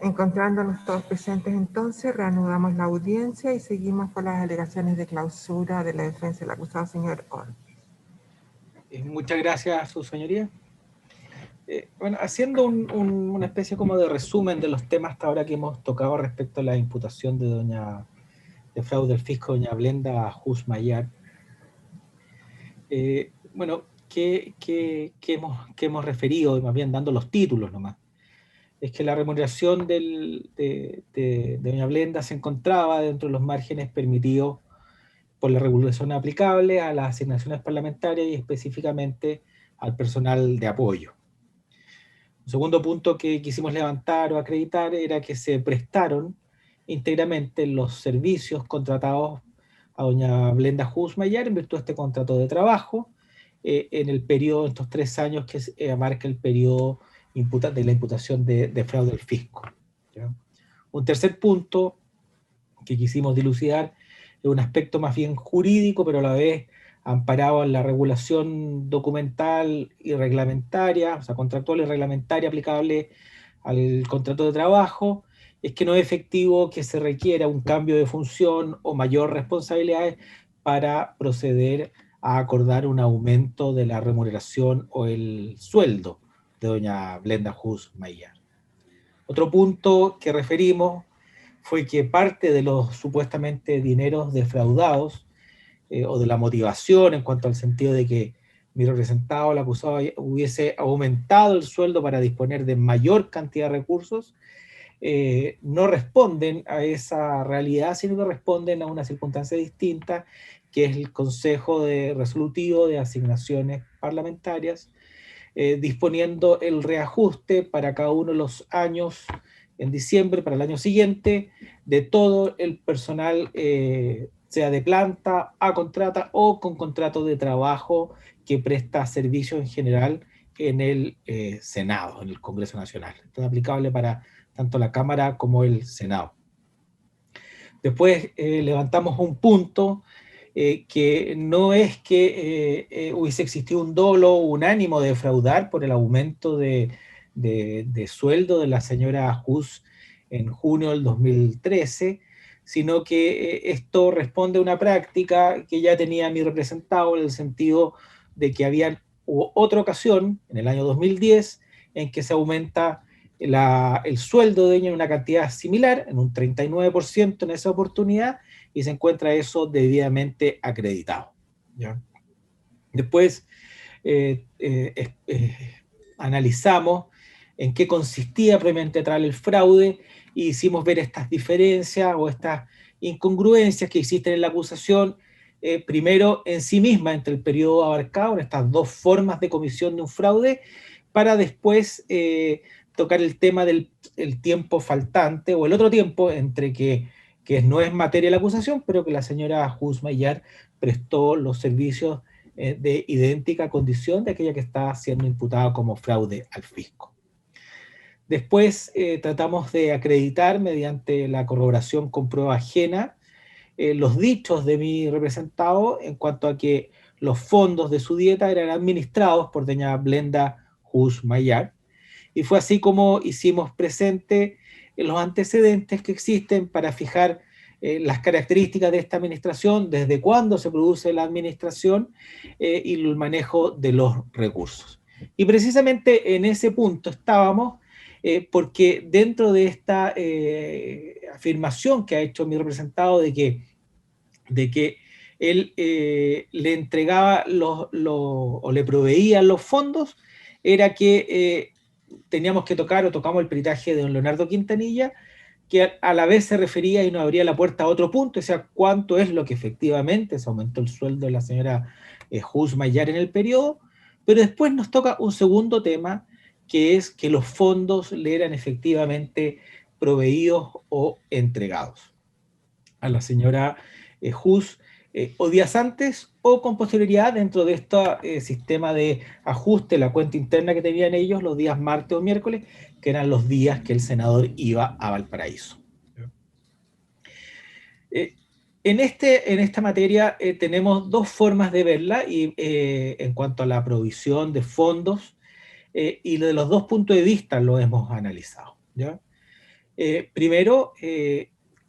Encontrándonos todos presentes entonces, reanudamos la audiencia y seguimos con las alegaciones de clausura de la defensa del acusado, señor Orr. Muchas gracias, su señoría. Bueno, haciendo una especie como de resumen de los temas hasta ahora que hemos tocado respecto a la imputación de fraude del fisco, doña Blenda Hus Mayar. Bueno, ¿qué hemos referido, más bien dando los títulos nomás? Es que la remuneración de doña Blenda se encontraba dentro de los márgenes permitidos por la regulación aplicable a las asignaciones parlamentarias y específicamente al personal de apoyo. Un segundo punto que quisimos levantar o acreditar era que se prestaron íntegramente los servicios contratados a doña Blenda Hus Mayar en virtud de este contrato de trabajo en el periodo, estos 3 años que abarca el periodo de la imputación de fraude del fisco. ¿Ya? Un tercer punto que quisimos dilucidar es un aspecto más bien jurídico, pero a la vez amparado en la regulación documental y reglamentaria, o sea, contractual y reglamentaria aplicable al contrato de trabajo, es que no es efectivo que se requiera un cambio de función o mayor responsabilidades para proceder a acordar un aumento de la remuneración o el sueldo de doña Blenda Hus Mayar. Otro punto que referimos fue que parte de los supuestamente dineros defraudados o de la motivación en cuanto al sentido de que mi representado, el acusado, hubiese aumentado el sueldo para disponer de mayor cantidad de recursos, no responden a esa realidad, sino que responden a una circunstancia distinta, que es el Consejo Resolutivo de Asignaciones Parlamentarias, disponiendo el reajuste para cada uno de los años en diciembre, para el año siguiente, de todo el personal, sea de planta, a contrata o con contrato de trabajo que presta servicio en general en el Senado, en el Congreso Nacional. Esto es aplicable para tanto la Cámara como el Senado. Después levantamos un punto que no es que hubiese existido un dolo o un ánimo de defraudar por el aumento de sueldo de la señora Hus en junio del 2013, sino que esto responde a una práctica que ya tenía mi representado en el sentido de que hubo otra ocasión, en el año 2010, en que se aumenta el sueldo de ella en una cantidad similar, en un 39% en esa oportunidad, y se encuentra eso debidamente acreditado. ¿Ya? Después analizamos en qué consistía previamente tal el fraude y hicimos ver estas diferencias o estas incongruencias que existen en la acusación, primero en sí misma entre el periodo abarcado, en estas dos formas de comisión de un fraude, para después tocar el tema del tiempo faltante o el otro tiempo entre que no es materia de la acusación, pero que la señora Hus Mayar prestó los servicios de idéntica condición de aquella que está siendo imputada como fraude al fisco. Después tratamos de acreditar mediante la corroboración con prueba ajena los dichos de mi representado en cuanto a que los fondos de su dieta eran administrados por doña Blenda Hus Mayar, y fue así como hicimos presente los antecedentes que existen para fijar las características de esta administración, desde cuándo se produce la administración y el manejo de los recursos. Y precisamente en ese punto estábamos, porque dentro de esta afirmación que ha hecho mi representado de que él le entregaba o le proveía los fondos, era que teníamos que tocar o tocamos el peritaje de don Leonardo Quintanilla, que a la vez se refería y nos abría la puerta a otro punto, o sea, cuánto es lo que efectivamente se aumentó el sueldo de la señora Hus Mayar en el periodo, pero después nos toca un segundo tema, que es que los fondos le eran efectivamente proveídos o entregados a la señora Hus o días antes o con posterioridad dentro de este sistema de ajuste, la cuenta interna que tenían ellos los días martes o miércoles, que eran los días que el senador iba a Valparaíso. En esta materia tenemos dos formas de verla y, en cuanto a la provisión de fondos y de los dos puntos de vista lo hemos analizado. ¿Ya? Primero,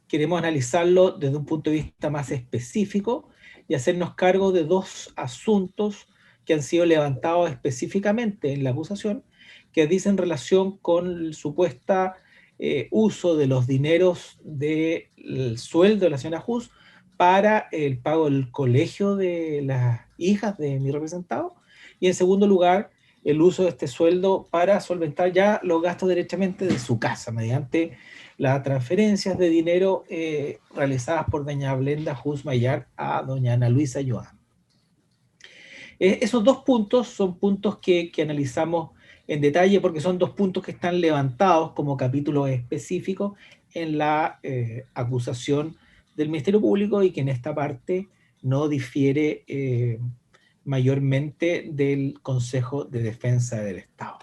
queremos analizarlo desde un punto de vista más específico y hacernos cargo de dos asuntos que han sido levantados específicamente en la acusación, que dicen relación con el supuesto uso de los dineros del sueldo de la señora Hus para el pago del colegio de las hijas de mi representado, y en segundo lugar, el uso de este sueldo para solventar ya los gastos directamente de su casa, mediante las transferencias de dinero realizadas por doña Blenda Hus Mayar a doña Ana Luisa Joan. Esos dos puntos son puntos que analizamos en detalle porque son dos puntos que están levantados como capítulos específicos en la acusación del Ministerio Público y que en esta parte no difiere mayormente del Consejo de Defensa del Estado.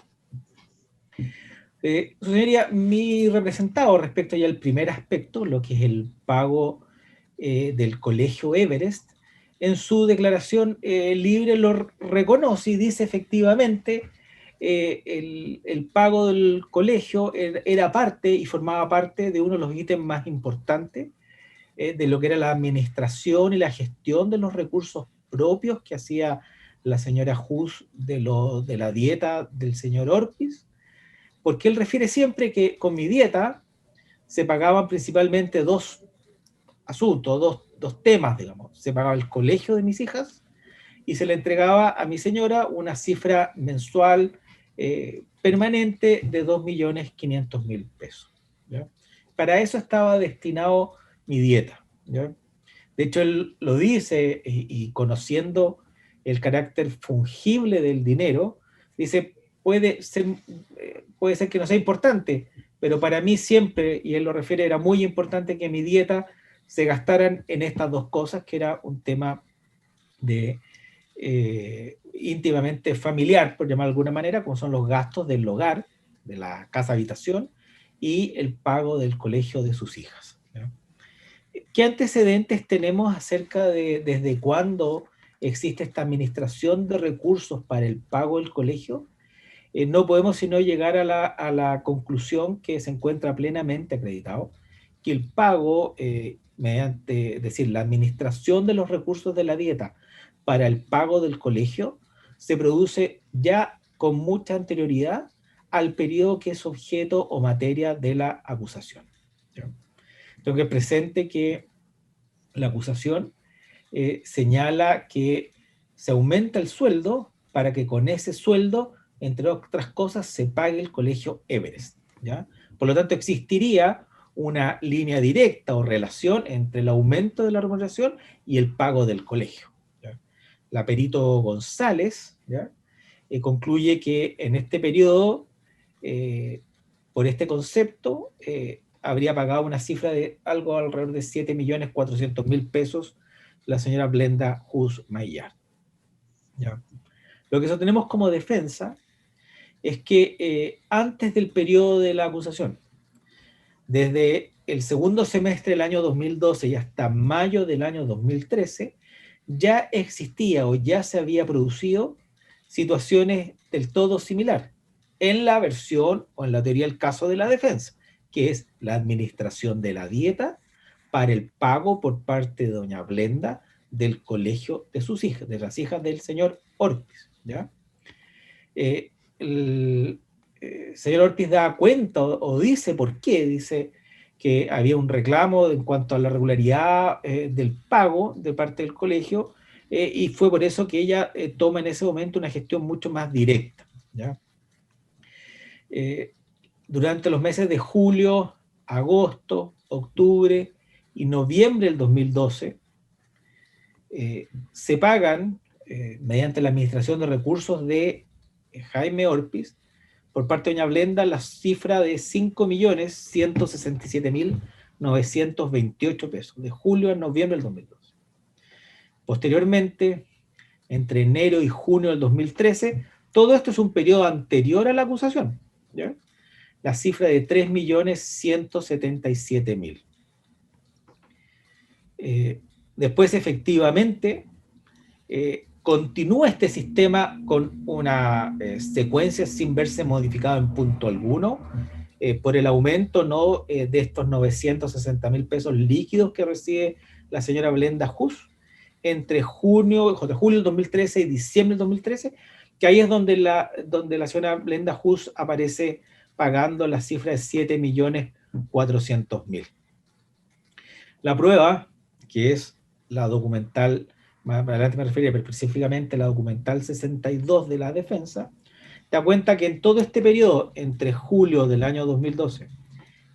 Su señoría, mi representado respecto ya al primer aspecto, lo que es el pago del Colegio Everest, en su declaración libre lo reconoce y dice efectivamente el pago del colegio era parte y formaba parte de uno de los ítems más importantes de lo que era la administración y la gestión de los recursos propios que hacía la señora Hus de la dieta del señor Orpiz, porque él refiere siempre que con mi dieta se pagaban principalmente dos asuntos, dos temas, digamos. Se pagaba el colegio de mis hijas y se le entregaba a mi señora una cifra mensual permanente de 2.500.000 pesos. ¿Ya? Para eso estaba destinado mi dieta. ¿Ya? De hecho, él lo dice y conociendo el carácter fungible del dinero, dice, puede ser que no sea importante, pero para mí siempre, y él lo refiere, era muy importante que mi dieta se gastaran en estas dos cosas, que era un tema de íntimamente familiar, por llamar de alguna manera, como son los gastos del hogar, de la casa habitación, y el pago del colegio de sus hijas. ¿Ya? ¿Qué antecedentes tenemos acerca de desde cuándo existe esta administración de recursos para el pago del colegio? No podemos sino llegar a la conclusión que se encuentra plenamente acreditado, que el pago, mediante, es decir, la administración de los recursos de la dieta para el pago del colegio, se produce ya con mucha anterioridad al periodo que es objeto o materia de la acusación. ¿Ya? Tengo que presente que la acusación señala que se aumenta el sueldo para que con ese sueldo, entre otras cosas, se pague el colegio Everest. ¿Ya? Por lo tanto, existiría una línea directa o relación entre el aumento de la remuneración y el pago del colegio. ¿Ya? La perito González, ¿ya? Concluye que en este periodo, por este concepto, habría pagado una cifra de algo alrededor de 7.400.000 pesos la señora Blenda Hus Mayar. ¿Ya? Lo que sostenemos como defensa es que antes del periodo de la acusación, desde el segundo semestre del año 2012 y hasta mayo del año 2013, ya existía o ya se había producido situaciones del todo similar en la versión o en la teoría del caso de la defensa, que es la administración de la dieta para el pago por parte de doña Blenda del colegio de sus hijas, de las hijas del señor Orpiz. ¿Ya? El señor Orpiz da cuenta o dice por qué, dice que había un reclamo en cuanto a la regularidad del pago de parte del colegio y fue por eso que ella toma en ese momento una gestión mucho más directa. ¿Ya? Durante los meses de julio, agosto, octubre y noviembre del 2012, se pagan, mediante la administración de recursos de Jaime Orpiz, por parte de doña Blenda, la cifra de 5.167.928 pesos, de julio a noviembre del 2012. Posteriormente, entre enero y junio del 2013, todo esto es un periodo anterior a la acusación, ¿ya? La cifra de 3.177.000. Después, efectivamente, continúa este sistema con una secuencia sin verse modificado en punto alguno por el aumento no de estos 960.000 pesos líquidos que recibe la señora Blenda Hus entre julio del 2013 y diciembre del 2013, que ahí es donde la señora Blenda Hus aparece pagando la cifra de 7.400.000. La prueba, que es la documental, más adelante me referiré, pero específicamente la documental 62 de la defensa, da cuenta que en todo este periodo, entre julio del año 2012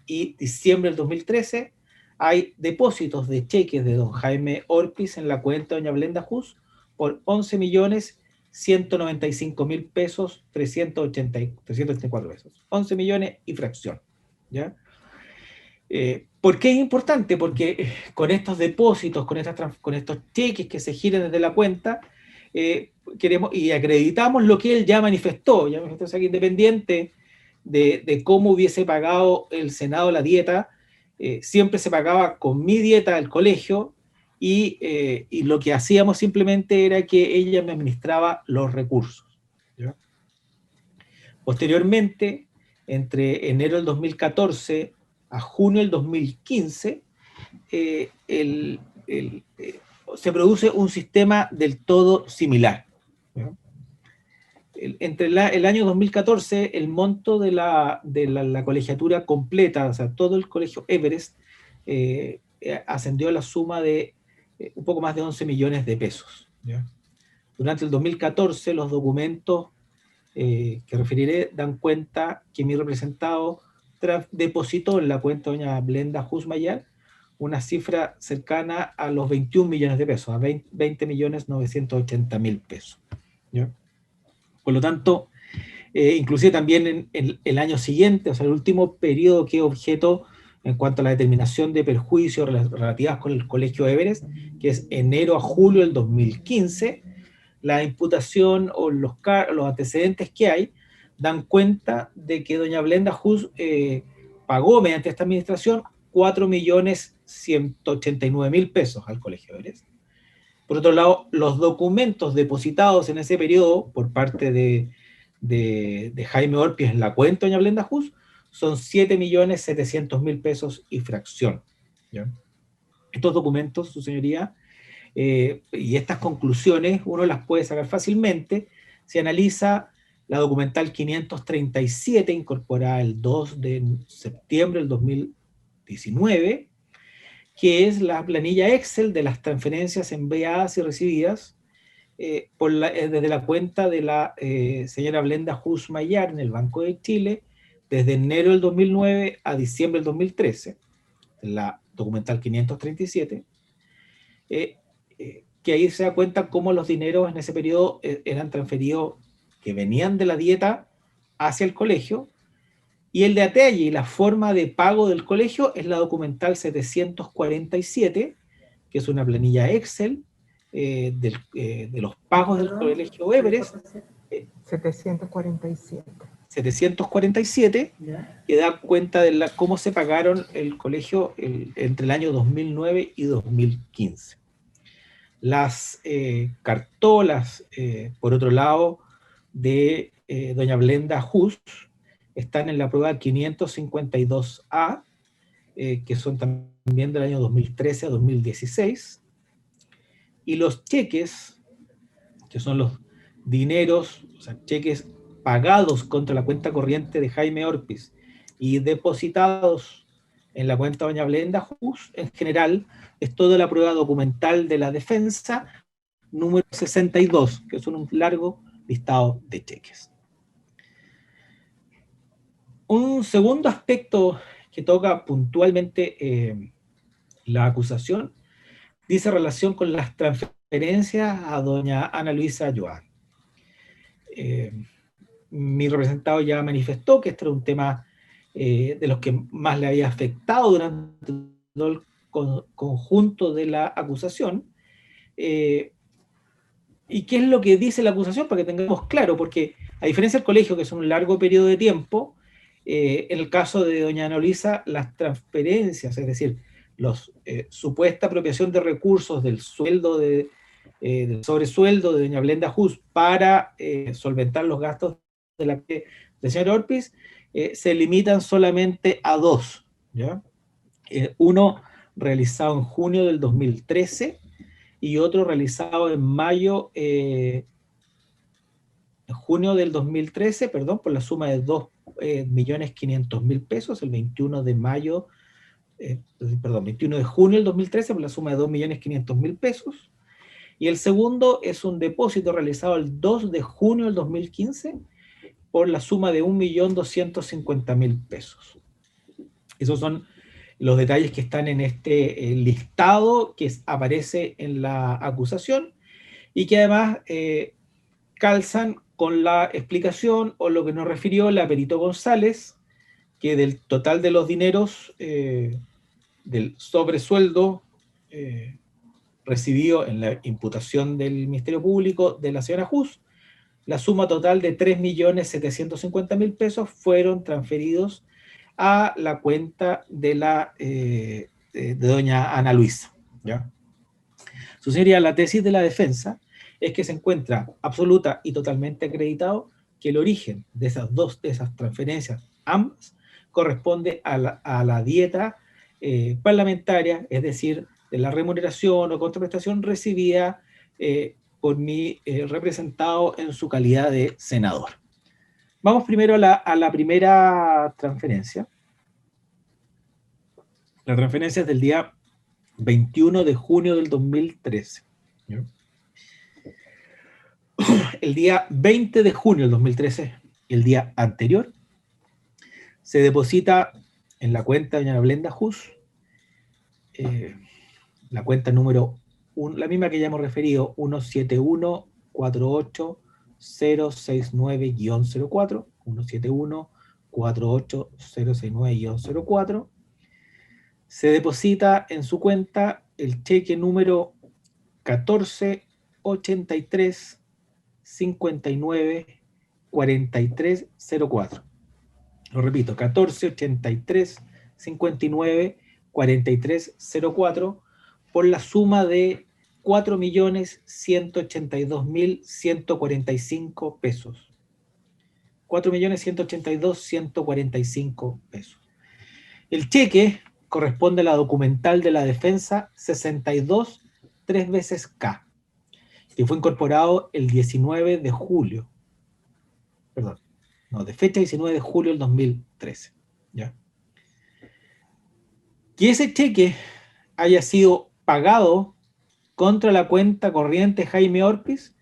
y diciembre del 2013, hay depósitos de cheques de don Jaime Orpiz en la cuenta de doña Blenda Hus por 11.195.000 pesos, 384 pesos. 11 millones y fracción. ¿Ya? ¿Por qué es importante? Porque con estos depósitos, con estos cheques que se giran desde la cuenta, queremos y acreditamos lo que él ya manifestó o sea, que independiente de cómo hubiese pagado el Senado la dieta, siempre se pagaba con mi dieta al colegio y lo que hacíamos simplemente era que ella me administraba los recursos. ¿Ya? Posteriormente, entre enero del 2014 a junio del 2015, se produce un sistema del todo similar. ¿Ya? Entre el año 2014, el monto de la colegiatura completa, o sea, todo el colegio Everest, ascendió a la suma de un poco más de 11 millones de pesos. ¿Ya? Durante el 2014, los documentos que referiré dan cuenta que mi representado depositó en la cuenta de doña Blenda Husmayar una cifra cercana a los 21 millones de pesos, a 20.980.000 pesos. ¿Ya? Por lo tanto, inclusive también en el año siguiente, o sea, el último periodo que es objeto en cuanto a la determinación de perjuicios relativas con el colegio Everest, que es enero a julio del 2015, la imputación o los antecedentes que hay dan cuenta de que doña Blenda Hus pagó mediante esta administración 4.189.000 pesos al colegio Everest. Por otro lado, los documentos depositados en ese periodo por parte de Jaime Orpiz en la cuenta de doña Blenda Hus son 7.700.000 pesos y fracción. ¿Ya? Estos documentos, su señoría, y estas conclusiones uno las puede sacar fácilmente si analiza la documental 537 incorporada el 2 de septiembre del 2019, que es la planilla Excel de las transferencias enviadas y recibidas desde la cuenta de la señora Blenda Hus Mayar en el Banco de Chile desde enero del 2009 a diciembre del 2013, la documental 537, que ahí se da cuenta cómo los dineros en ese periodo eran transferidos, que venían de la dieta hacia el colegio, y el detalle y la forma de pago del colegio es la documental 747, que es una planilla Excel de los pagos del colegio Everest. 747. 747, que da cuenta de cómo se pagaron el colegio entre el año 2009 y 2015. Las cartolas, por otro lado, de doña Blenda Hus, están en la prueba 552A, que son también del año 2013 a 2016, y los cheques, que son los dineros, o sea, cheques pagados contra la cuenta corriente de Jaime Orpiz y depositados en la cuenta de doña Blenda Hus, en general, es toda la prueba documental de la defensa, número 62, que son un largo listado de cheques. Un segundo aspecto que toca puntualmente la acusación dice relación con las transferencias a doña Ana Luisa Joan. Mi representado ya manifestó que este era un tema de los que más le había afectado durante todo el conjunto de la acusación. ¿Y qué es lo que dice la acusación? Para que tengamos claro, porque a diferencia del colegio, que es un largo periodo de tiempo, en el caso de doña Ana Luisa, las transferencias, es decir, supuesta apropiación de recursos del sueldo del sobresueldo de doña Blenda Hus para solventar los gastos del señor Orpiz, se limitan solamente a dos, ¿ya? Uno realizado en junio del 2013 y otro realizado en junio del 2013, perdón, por la suma de 2.500.000 pesos, el 21 de mayo, perdón, 21 de junio del 2013 por la suma de 2.500.000 pesos. Y el segundo es un depósito realizado el 2 de junio del 2015 por la suma de 1.250.000 pesos. Esos son los detalles que están en este listado que aparece en la acusación y que además calzan con la explicación o lo que nos refirió la perito González, que del total de los dineros del sobresueldo recibido en la imputación del Ministerio Público de la señora Hus, la suma total de 3.750.000 pesos fueron transferidos a la cuenta de doña Ana Luisa, ¿ya? Su señoría, la tesis de la defensa es que se encuentra absoluta y totalmente acreditado que el origen de esas transferencias, ambas, corresponde a la dieta parlamentaria, es decir, de la remuneración o contraprestación recibida por mi representado en su calidad de senador. Vamos primero a la primera transferencia. La transferencia es del día 21 de junio del 2013. El día 20 de junio del 2013, el día anterior, se deposita en la cuenta de doña Blenda Hus, la cuenta número, la misma que ya hemos referido, 171-48069-04, 171-48069-04, se deposita en su cuenta el cheque número 1483-59-4304. Lo repito, 1483-59-4304 por la suma de 4.182.145 pesos. 4.182.145 pesos. El cheque corresponde a la documental de la defensa 62 3 veces K, que fue incorporado el 19 de julio. Perdón, no, de fecha 19 de julio del 2013. ¿Ya? Que ese cheque haya sido pagado contra la cuenta corriente Jaime Orpiz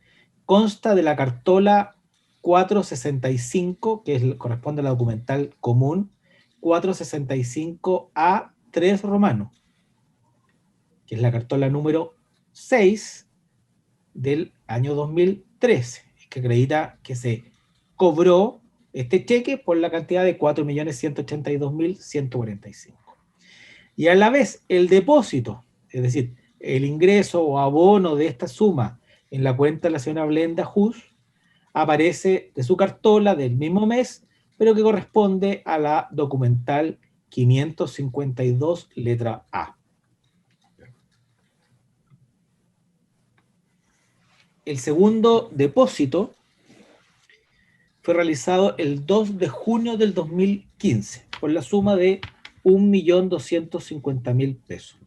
consta de la cartola 465, que corresponde a la documental común 465A3 romano, que es la cartola número 6 del año 2013, que acredita que se cobró este cheque por la cantidad de 4.182.145. Y a la vez el depósito, es decir, el ingreso o abono de esta suma en la cuenta de la señora Blenda Hus, aparece de su cartola del mismo mes, pero que corresponde a la documental 552, letra A. El segundo depósito fue realizado el 2 de junio del 2015, por la suma de 1.250.000 pesos.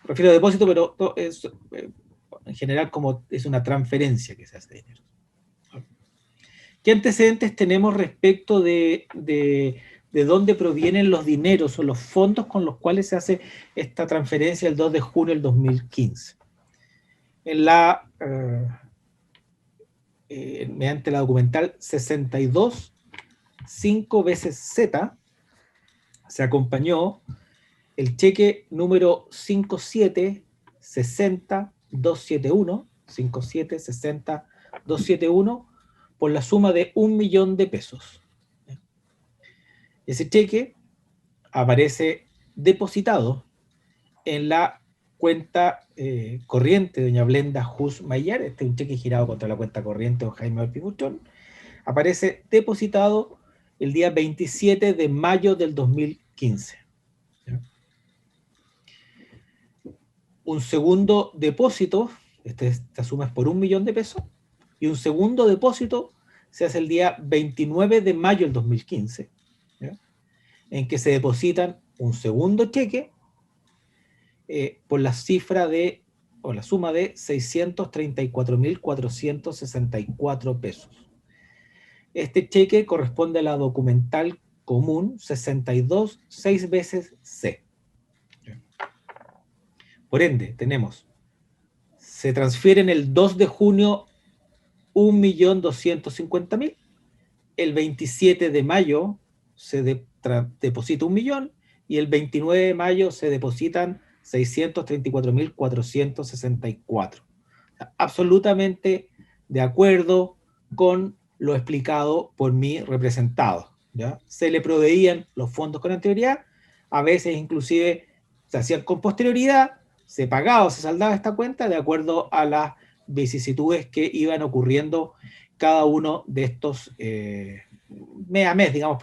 Me refiero a depósito, pero es, en general como es una transferencia que se hace de dinero. ¿Qué antecedentes tenemos respecto de dónde provienen los dineros o los fondos con los cuales se hace esta transferencia el 2 de junio del 2015? Mediante la documental 62 5 veces Z se acompañó el cheque número 5760-271, 5760-271, por la suma de 1.000.000 de pesos. Ese cheque aparece depositado en la cuenta corriente de doña Blenda Hus Mayer. Este es un cheque girado contra la cuenta corriente de Jaime Orpiz Buchón. Aparece depositado el día 27 de mayo del 2015. ¿Ya? Un segundo depósito, esta suma es por 1.000.000 de pesos, y un segundo depósito se hace el día 29 de mayo del 2015, ¿ya? en que se depositan un segundo cheque por la cifra de, o la suma de 634.464 pesos. Este cheque corresponde a la documental común 62 6 veces C. Por ende, tenemos, se transfieren el 2 de junio 1.250.000, el 27 de mayo se deposita 1.000.000 y el 29 de mayo se depositan 634.464. Absolutamente de acuerdo con lo explicado por mi representado, ¿ya? Se le proveían los fondos con anterioridad, a veces inclusive se hacían con posterioridad, se pagaba o se saldaba esta cuenta de acuerdo a las vicisitudes que iban ocurriendo cada uno de estos mes a mes, digamos,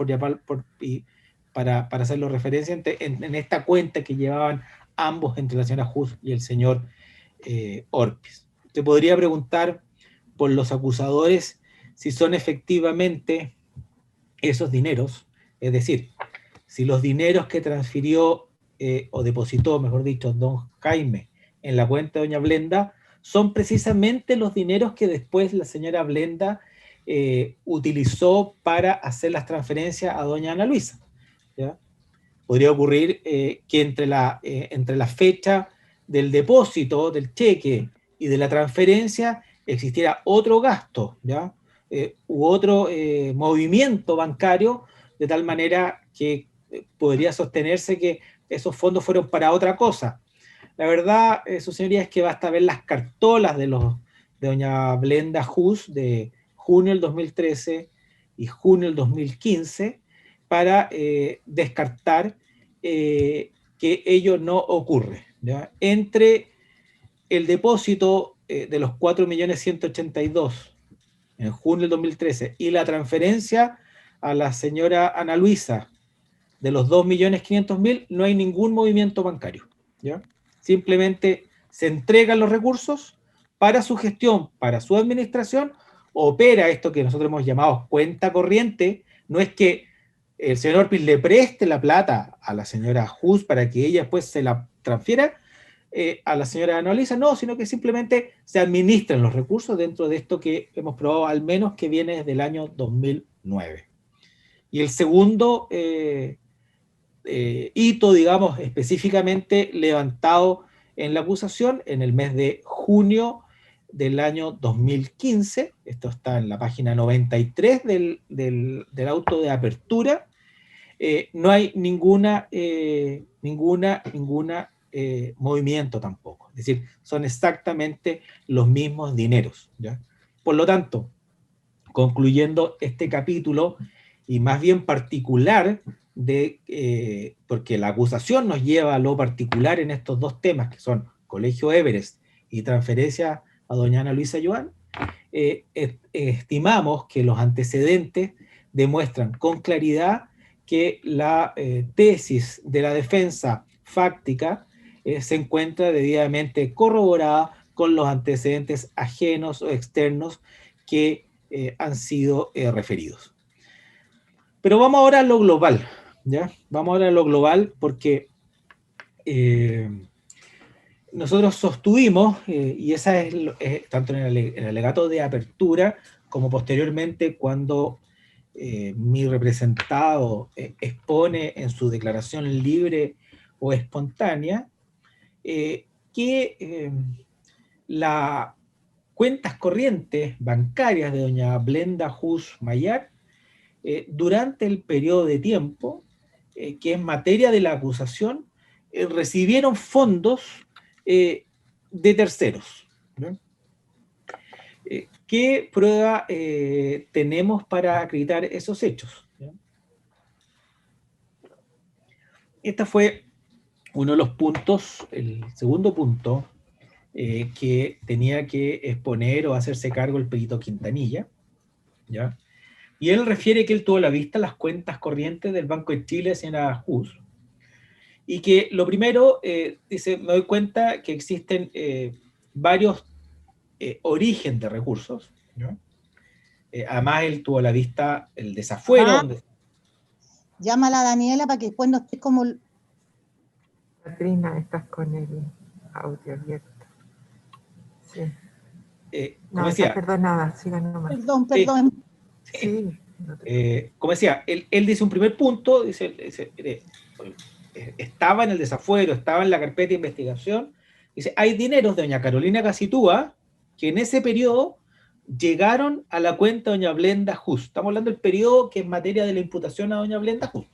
para hacerlo referencia en esta cuenta que llevaban ambos, entre la señora Hus y el señor Orpiz. Te podría preguntar por los acusadores si son efectivamente esos dineros, es decir, si los dineros que transfirió o depositó, mejor dicho, don Jaime en la cuenta de doña Blenda, son precisamente los dineros que después la señora Blenda utilizó para hacer las transferencias a doña Ana Luisa, ¿ya? Podría ocurrir que entre la fecha del depósito, del cheque y de la transferencia existiera otro gasto, ¿ya? U otro movimiento bancario, de tal manera que podría sostenerse que esos fondos fueron para otra cosa. La verdad, su señoría, es que basta ver las cartolas de doña Blenda Hus de junio del 2013 y junio del 2015 para descartar que ello no ocurre, ¿ya? Entre el depósito de los 4.182.000 en junio del 2013 y la transferencia a la señora Ana Luisa de los 2.500.000, no hay ningún movimiento bancario, ¿ya? Simplemente se entregan los recursos para su gestión, para su administración, opera esto que nosotros hemos llamado cuenta corriente. No es que el señor Orpiz le preste la plata a la señora Hus para que ella después se la transfiera a la señora Ana Luisa, no, sino que simplemente se administran los recursos dentro de esto que hemos probado, al menos que viene desde el año 2009. Y el segundo hito, digamos, específicamente levantado en la acusación en el mes de junio del año 2015, esto está en la página 93 del auto de apertura, no hay ninguna movimiento tampoco. Es decir, son exactamente los mismos dineros, ¿ya? Por lo tanto, concluyendo este capítulo, y más bien particular, porque la acusación nos lleva a lo particular en estos dos temas, que son Colegio Everest y transferencia a doña Ana Luisa Joan, estimamos que los antecedentes demuestran con claridad que la tesis de la defensa fáctica se encuentra debidamente corroborada con los antecedentes ajenos o externos que han sido referidos. Pero vamos ahora a lo global, ¿ya? Vamos ahora a lo global porque nosotros sostuvimos, y esa es tanto en el alegato de apertura como posteriormente cuando mi representado expone en su declaración libre o espontánea, que las cuentas corrientes bancarias de doña Blenda Hus Mayar, durante el periodo de tiempo que es materia de la acusación, recibieron fondos de terceros, ¿no? ¿Qué prueba tenemos para acreditar esos hechos? ¿No? Este fue uno de los puntos, el segundo punto, que tenía que exponer o hacerse cargo el perito Quintanilla, ¿ya? Y él refiere que él tuvo a la vista las cuentas corrientes del Banco de Chile, señora Hus, y que lo primero, dice, me doy cuenta que existen varios origen de recursos, ¿no? Además, él tuvo a la vista el desafuero, donde Llámala a Daniela para que después no estés como... Katrina, estás con el audio abierto. Sí. Como No, decía, está perdonada, siga nomás. Perdón. Sí. Como decía, él dice un primer punto, estaba en el desafuero, estaba en la carpeta de investigación, dice, hay dineros de doña Carolina Gacitúa que en ese periodo llegaron a la cuenta de doña Blenda Just. Estamos hablando del periodo que es materia de la imputación a doña Blenda Just,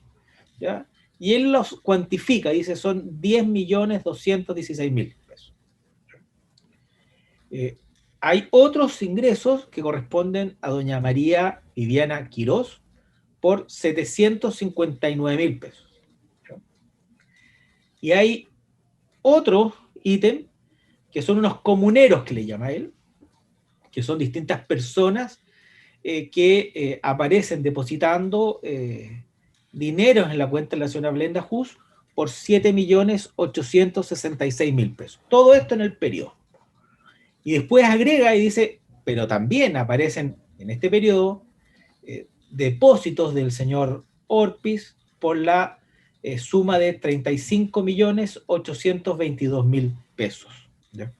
¿ya? Y él los cuantifica, dice, son 10.216.000 pesos. Hay otros ingresos que corresponden a doña María Viviana Quirós por 759.000 pesos. Y hay otro ítem que son unos comuneros que le llama él, que son distintas personas que aparecen depositando dineros en la cuenta de la señora Blenda Just por 7.866.000 pesos. Todo esto en el periodo. Y después agrega y dice, pero también aparecen en este periodo depósitos del señor Orpiz por la suma de 35.822.000 pesos. ¿Ya?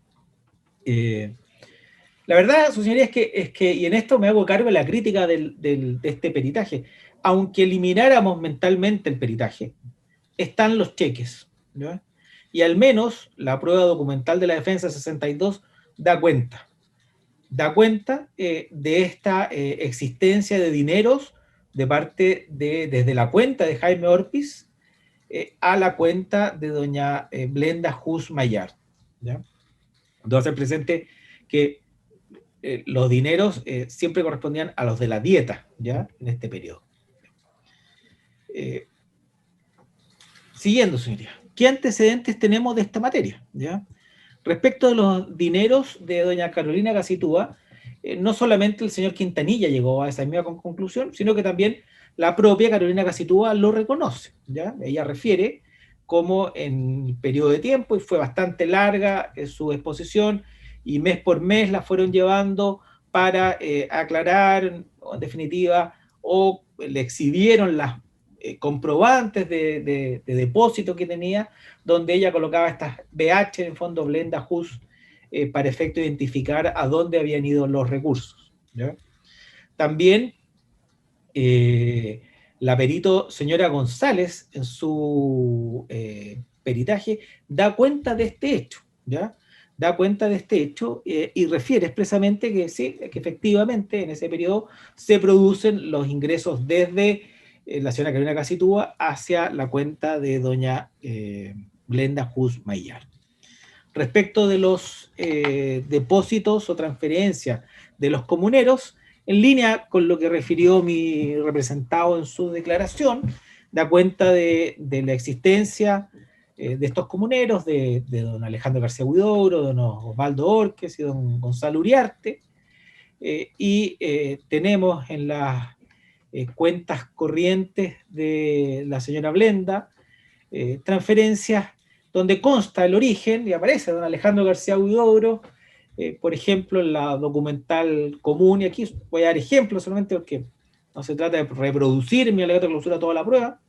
La verdad, su señoría, es que, y en esto me hago cargo de la crítica de este peritaje, aunque elimináramos mentalmente el peritaje, están los cheques, ¿ya? Y al menos la prueba documental de la defensa 62 da cuenta de esta existencia de dineros de parte desde la cuenta de Jaime Orpiz a la cuenta de doña Blenda Just Mayar, ¿ya? Entonces presente que los dineros siempre correspondían a los de la dieta, ¿ya? En este periodo. Siguiendo, señoría, ¿qué antecedentes tenemos de esta materia? ¿Ya? Respecto de los dineros de doña Carolina Gacitúa, no solamente el señor Quintanilla llegó a esa misma conclusión, sino que también la propia Carolina Gacitúa lo reconoce, ¿ya? Ella refiere cómo en periodo de tiempo, y fue bastante larga su exposición, y mes por mes la fueron llevando para aclarar, en definitiva, o le exhibieron las comprobantes de depósito que tenía, donde ella colocaba estas BH, en fondo Blenda Just, para efecto de identificar a dónde habían ido los recursos, ¿ya? También la perito señora González, en su peritaje, da cuenta de este hecho, ¿ya? Da cuenta de este hecho y refiere expresamente que sí, que efectivamente en ese periodo se producen los ingresos desde la señora Carolina Gacitúa hacia la cuenta de doña Blenda Just Mayar. Respecto de los depósitos o transferencias de los comuneros, en línea con lo que refirió mi representado en su declaración, da cuenta de la existencia de estos comuneros, de don Alejandro García Huidobro, don Osvaldo Orques y don Gonzalo Uriarte, y tenemos en las cuentas corrientes de la señora Blenda transferencias donde consta el origen y aparece don Alejandro García Huidobro, por ejemplo, en la documental común, y aquí voy a dar ejemplos solamente porque no se trata de reproducir en mi alegato de clausura toda la prueba.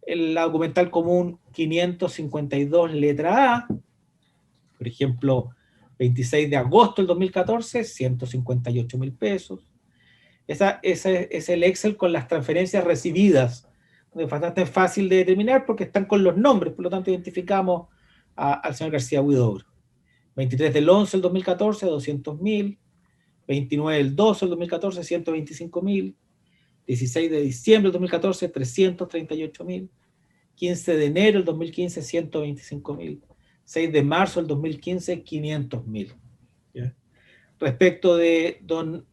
En la documental común 552 letra A, por ejemplo, 26 de agosto del 2014, 158.000 pesos. Ese es el Excel con las transferencias recibidas, es bastante fácil de determinar porque están con los nombres, por lo tanto identificamos al señor García Huidobro. 23 del 11 del 2014, 200.000. 29 del 12 del 2014, 125.000. 16 de diciembre del 2014, 338.000. 15 de enero del 2015, 125.000. 6 de marzo del 2015, 500.000. Respecto de don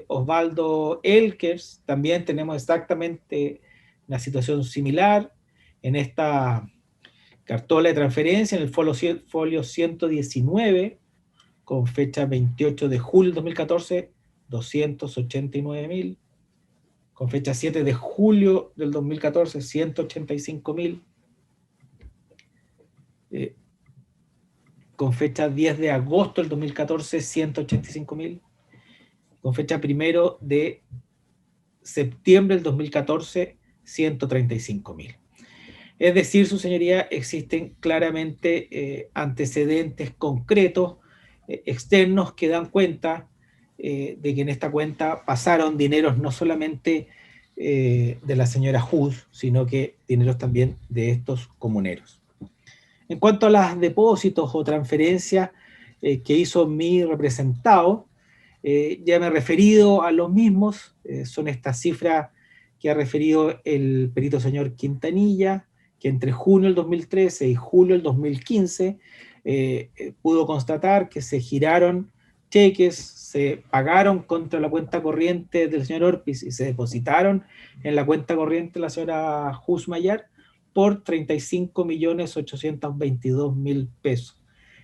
Osvaldo Elkers, también tenemos exactamente una situación similar en esta cartola de transferencia, en el folio 119, con fecha 28 de julio del 2014, 289.000. Con fecha 7 de julio del 2014, 185.000. Con fecha 10 de agosto del 2014, 185.000. Con fecha 1 de septiembre del 2014, 135.000. Es decir, su señoría, existen claramente antecedentes concretos externos que dan cuenta de que en esta cuenta pasaron dineros no solamente de la señora Hus, sino que dineros también de estos comuneros. En cuanto a los depósitos o transferencias que hizo mi representado, ya me he referido a los mismos, son estas cifras que ha referido el perito señor Quintanilla, que entre junio del 2013 y julio del 2015 pudo constatar que se giraron cheques, se pagaron contra la cuenta corriente del señor Orpiz y se depositaron en la cuenta corriente de la señora Hus Mayar por 35.822.000 pesos.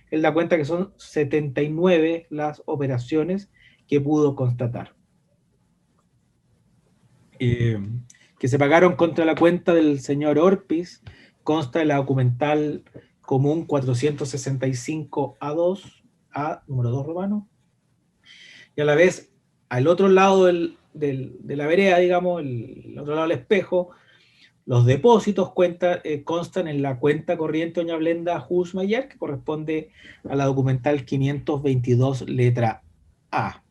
Él da cuenta que son 79 las operaciones que pudo constatar. Que se pagaron contra la cuenta del señor Orpiz, consta de la documental común 465A2, A, número 2 romano, y a la vez, al otro lado de la vereda, digamos, el otro lado del espejo, los depósitos constan en la cuenta corriente doña Blenda Hus Mayar, que corresponde a la documental 522, letra A.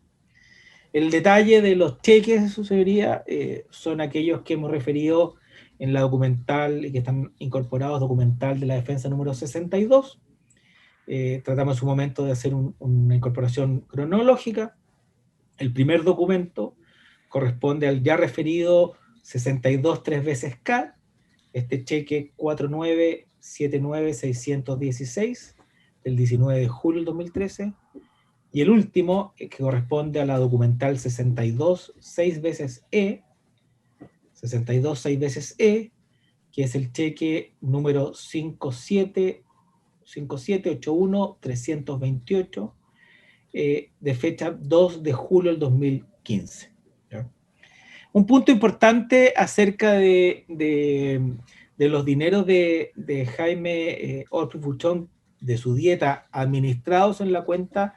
El detalle de los cheques de su señoría son aquellos que hemos referido en la documental y que están incorporados documental de la defensa número 62. Tratamos en su momento de hacer una incorporación cronológica. El primer documento corresponde al ya referido 62 3 veces K, este cheque 4979616 del 19 de julio del 2013. Y el último, que corresponde a la documental 62 6 veces E, 62 6 veces E, que es el cheque número 5781328, de fecha 2 de julio del 2015. ¿Ya? Un punto importante acerca de los dineros de Jaime Orpiz Fuchón, de su dieta, administrados en la cuenta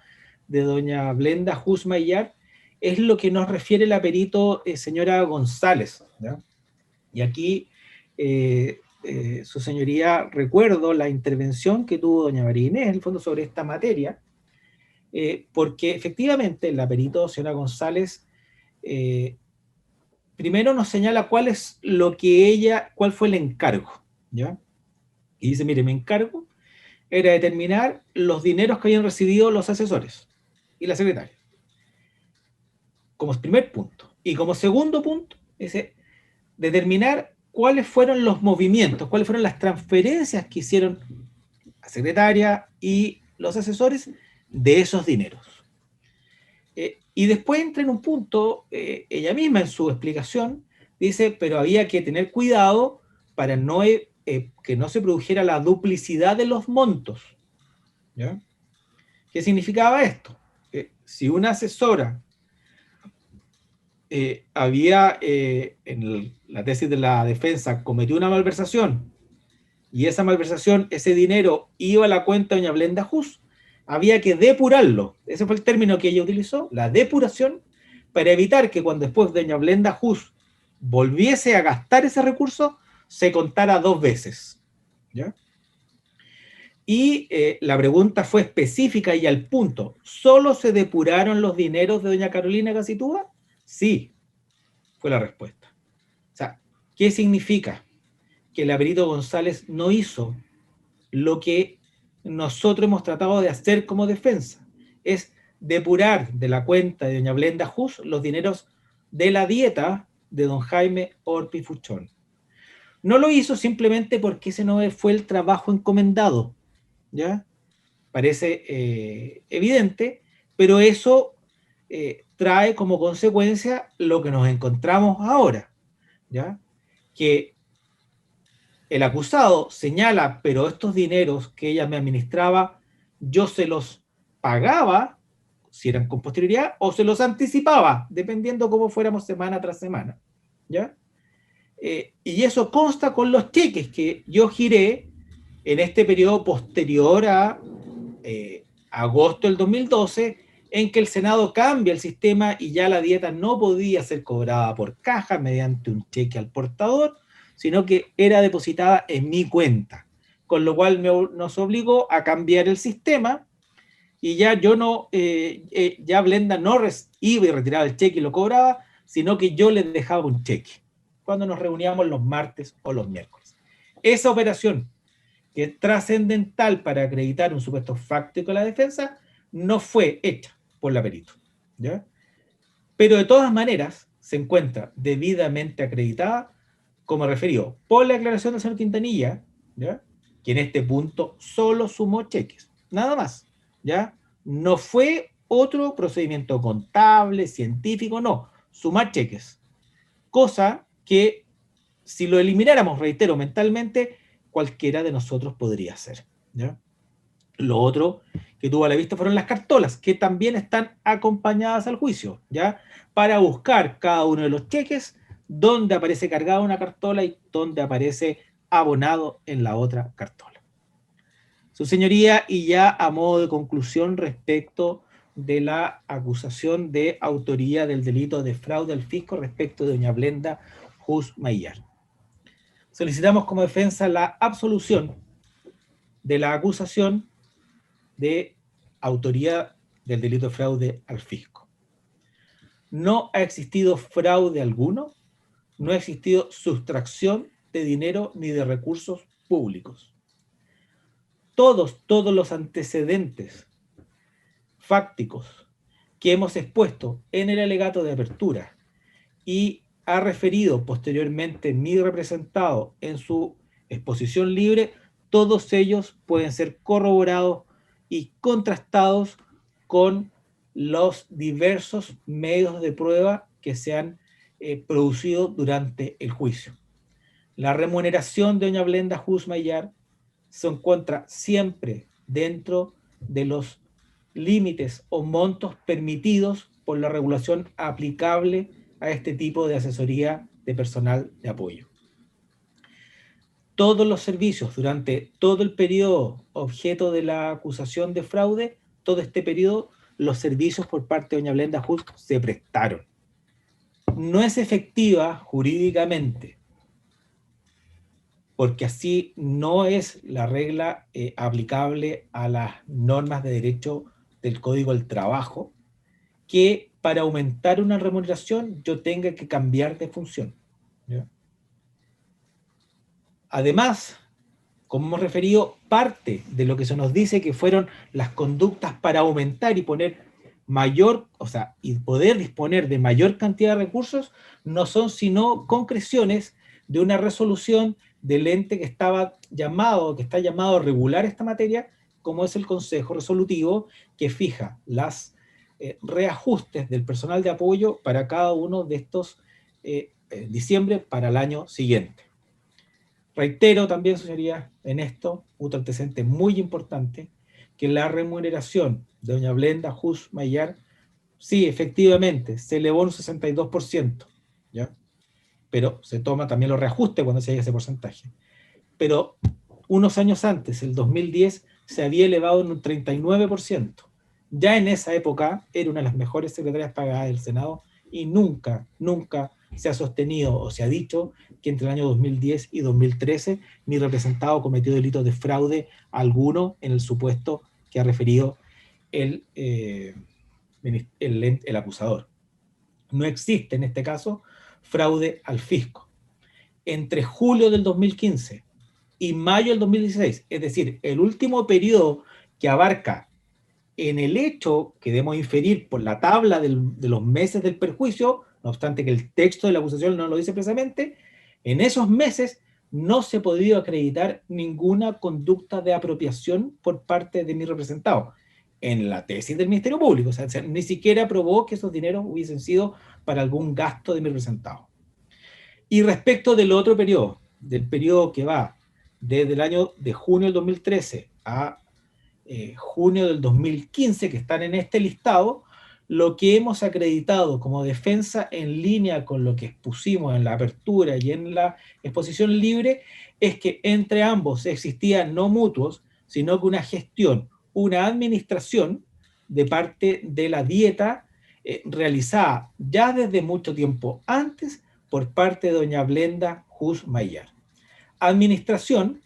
de doña Blenda Hus Mayar, es lo que nos refiere la perito señora González, ¿ya? Y aquí su señoría, recuerdo la intervención que tuvo doña María Inés, en el fondo, sobre esta materia, porque efectivamente la perito señora González primero nos señala cuál fue el encargo, ¿ya? Y dice, mire, mi encargo era determinar los dineros que habían recibido los asesores y la secretaria, como primer punto. Y como segundo punto, dice, determinar cuáles fueron los movimientos, cuáles fueron las transferencias que hicieron la secretaria y los asesores de esos dineros. Y después entra en un punto, ella misma en su explicación, dice, pero había que tener cuidado para que no se produjera la duplicidad de los montos. ¿Ya? ¿Qué significaba esto? Si una asesora había, en la tesis de la defensa, cometió una malversación, y esa malversación, ese dinero iba a la cuenta de doña Blenda Hus, había que depurarlo. Ese fue el término que ella utilizó, la depuración, para evitar que cuando después doña Blenda Hus volviese a gastar ese recurso, se contara dos veces. ¿Ya? Y la pregunta fue específica y al punto. ¿Solo se depuraron los dineros de doña Carolina Casitúa? Sí, fue la respuesta. O sea, ¿qué significa? Que la perito González no hizo lo que nosotros hemos tratado de hacer como defensa, es depurar de la cuenta de doña Blenda Hus los dineros de la dieta de don Jaime Orpiz Fuchón. No lo hizo simplemente porque ese no fue el trabajo encomendado, ¿ya? Parece evidente, pero eso trae como consecuencia lo que nos encontramos ahora, ¿ya? Que el acusado señala, pero estos dineros que ella me administraba, yo se los pagaba, si eran con posterioridad, o se los anticipaba, dependiendo cómo fuéramos semana tras semana, ¿ya? Y eso consta con los cheques que yo giré en este periodo posterior a agosto del 2012, en que el Senado cambia el sistema y ya la dieta no podía ser cobrada por caja mediante un cheque al portador, sino que era depositada en mi cuenta, con lo cual nos obligó a cambiar el sistema y ya yo no, ya Blenda no iba y retiraba el cheque y lo cobraba, sino que yo les dejaba un cheque cuando nos reuníamos los martes o los miércoles. Esa operación, que es trascendental para acreditar un supuesto fáctico de la defensa, no fue hecha por la perito, ¿ya? Pero de todas maneras se encuentra debidamente acreditada, como referido, por la aclaración del señor Quintanilla, ¿ya? Que en este punto solo sumó cheques, nada más, ¿ya? No fue otro procedimiento contable, científico, no, sumar cheques. Cosa que, si lo elimináramos, reitero, mentalmente, cualquiera de nosotros podría hacer, ¿ya? Lo otro que tuvo a la vista fueron las cartolas, que también están acompañadas al juicio, ¿ya? Para buscar cada uno de los cheques, dónde aparece cargada una cartola y dónde aparece abonado en la otra cartola. Su señoría, y ya a modo de conclusión respecto de la acusación de autoría del delito de fraude al fisco respecto de doña Blenda Hus Maillard. Solicitamos como defensa la absolución de la acusación de autoría del delito de fraude al fisco. No ha existido fraude alguno, no ha existido sustracción de dinero ni de recursos públicos. Todos los antecedentes fácticos que hemos expuesto en el alegato de apertura y ha referido posteriormente mi representado en su exposición libre, todos ellos pueden ser corroborados y contrastados con los diversos medios de prueba que se han producido durante el juicio. La remuneración de doña Blenda Hus Maillard se encuentra siempre dentro de los límites o montos permitidos por la regulación aplicable a este tipo de asesoría de personal de apoyo. Todos los servicios durante todo el periodo objeto de la acusación de fraude, todo este periodo, los servicios por parte de doña Blenda Hus se prestaron. No es efectiva jurídicamente, porque así no es la regla aplicable a las normas de derecho del Código del Trabajo, que para aumentar una remuneración yo tenga que cambiar de función, ¿ya? Además, como hemos referido, parte de lo que se nos dice que fueron las conductas para aumentar y poner mayor, o sea, y poder disponer de mayor cantidad de recursos, no son sino concreciones de una resolución del ente que está llamado a regular esta materia, como es el Consejo Resolutivo, que fija las reajustes del personal de apoyo para cada uno de estos diciembre para el año siguiente. Reitero también, señoría, en esto, otro antecedente muy importante, que la remuneración de doña Blenda Hus Maillard, sí, efectivamente, se elevó un 62%, ¿ya? Pero se toma también los reajustes cuando se llega a ese porcentaje. Pero unos años antes, el 2010, se había elevado en un 39%. Ya en esa época era una de las mejores secretarias pagadas del Senado y nunca se ha sostenido o se ha dicho que entre el año 2010 y 2013 mi representado cometió delitos de fraude alguno en el supuesto que ha referido el acusador. No existe en este caso fraude al fisco. Entre julio del 2015 y mayo del 2016, es decir, el último periodo que abarca en el hecho que debemos inferir por la tabla de los meses del perjuicio, no obstante que el texto de la acusación no lo dice precisamente, en esos meses no se ha podido acreditar ninguna conducta de apropiación por parte de mi representado en la tesis del Ministerio Público. O sea, ni siquiera probó que esos dineros hubiesen sido para algún gasto de mi representado. Y respecto del otro periodo, del periodo que va desde el año de junio del 2013 a junio del 2015, que están en este listado, lo que hemos acreditado como defensa en línea con lo que expusimos en la apertura y en la exposición libre, es que entre ambos existían no mutuos, sino que una gestión, una administración de parte de la dieta realizada ya desde mucho tiempo antes por parte de doña Blenda Hus Mayar. Administración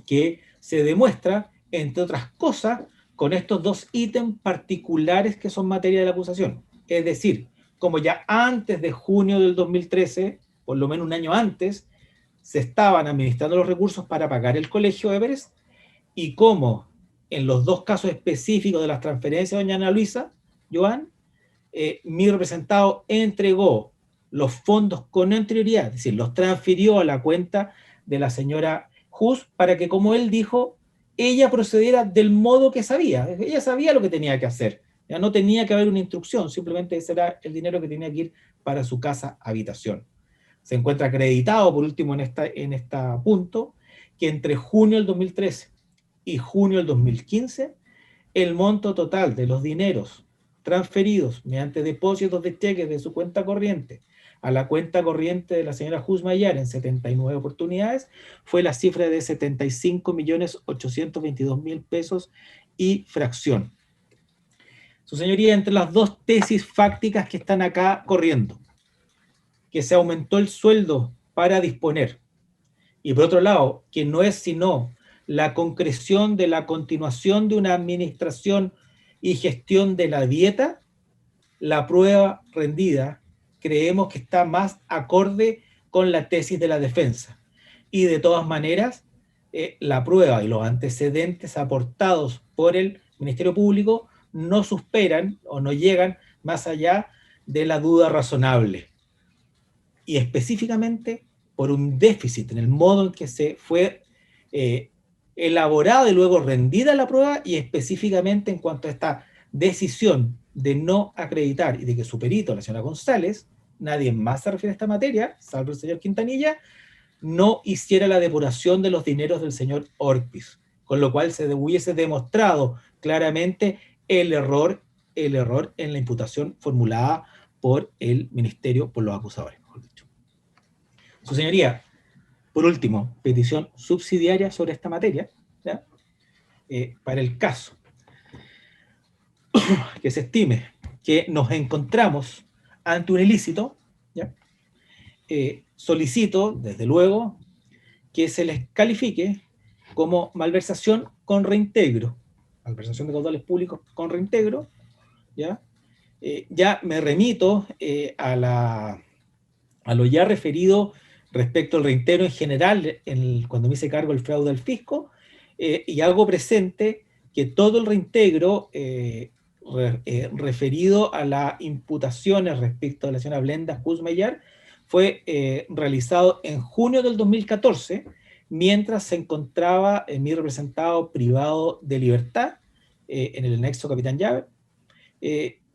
que se demuestra, entre otras cosas, con estos dos ítems particulares que son materia de la acusación. Es decir, como ya antes de junio del 2013, por lo menos un año antes, se estaban administrando los recursos para pagar el colegio Everest, y como en los dos casos específicos de las transferencias de doña Ana Luisa, Joan, mi representado entregó los fondos con anterioridad, es decir, los transfirió a la cuenta de la señora Hus para que, como él dijo, ella procediera del modo que sabía. Ella sabía lo que tenía que hacer. Ya no tenía que haber una instrucción, simplemente ese era el dinero que tenía que ir para su casa habitación. Se encuentra acreditado, por último, en este punto, que entre junio del 2013 y junio del 2015, el monto total de los dineros transferidos mediante depósitos de cheques de su cuenta corriente a la cuenta corriente de la señora Hus Mayar en 79 oportunidades fue la cifra de 75.822.000 pesos y fracción. Su señoría, entre las dos tesis fácticas que están acá corriendo, que se aumentó el sueldo para disponer, y por otro lado, que no es sino la concreción de la continuación de una administración y gestión de la dieta, la prueba rendida creemos que está más acorde con la tesis de la defensa. Y de todas maneras, la prueba y los antecedentes aportados por el Ministerio Público no superan o no llegan más allá de la duda razonable. Y específicamente por un déficit en el modo en que se fue elaborada y luego rendida la prueba, y específicamente en cuanto a esta decisión de no acreditar y de que su perito, la señora González, nadie más se refiere a esta materia, salvo el señor Quintanilla, no hiciera la depuración de los dineros del señor Orpiz, con lo cual se hubiese demostrado claramente el error en la imputación formulada por el ministerio, por los acusadores, mejor dicho. Su señoría, por último, petición subsidiaria sobre esta materia, ¿ya? Para el caso que se estime que nos encontramos ante un ilícito, ¿ya? Solicito, desde luego, que se les califique como malversación con reintegro, malversación de caudales públicos con reintegro, ¿ya? Ya me remito a lo ya referido respecto al reintegro en general, cuando me hice cargo del fraude al fisco, y hago presente que todo el reintegro referido a las imputaciones respecto a la señora Blenda Hus Mayar fue realizado en junio del 2014, mientras se encontraba mi representado privado de libertad en el anexo Capitán Llave.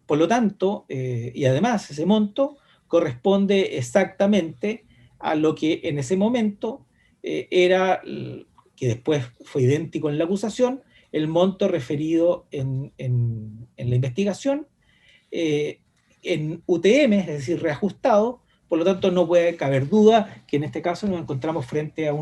Por lo tanto, y además ese monto corresponde exactamente a lo que en ese momento era, que después fue idéntico en la acusación, el monto referido en la investigación, en UTM, es decir, reajustado. Por lo tanto, no puede caber duda que en este caso nos encontramos frente a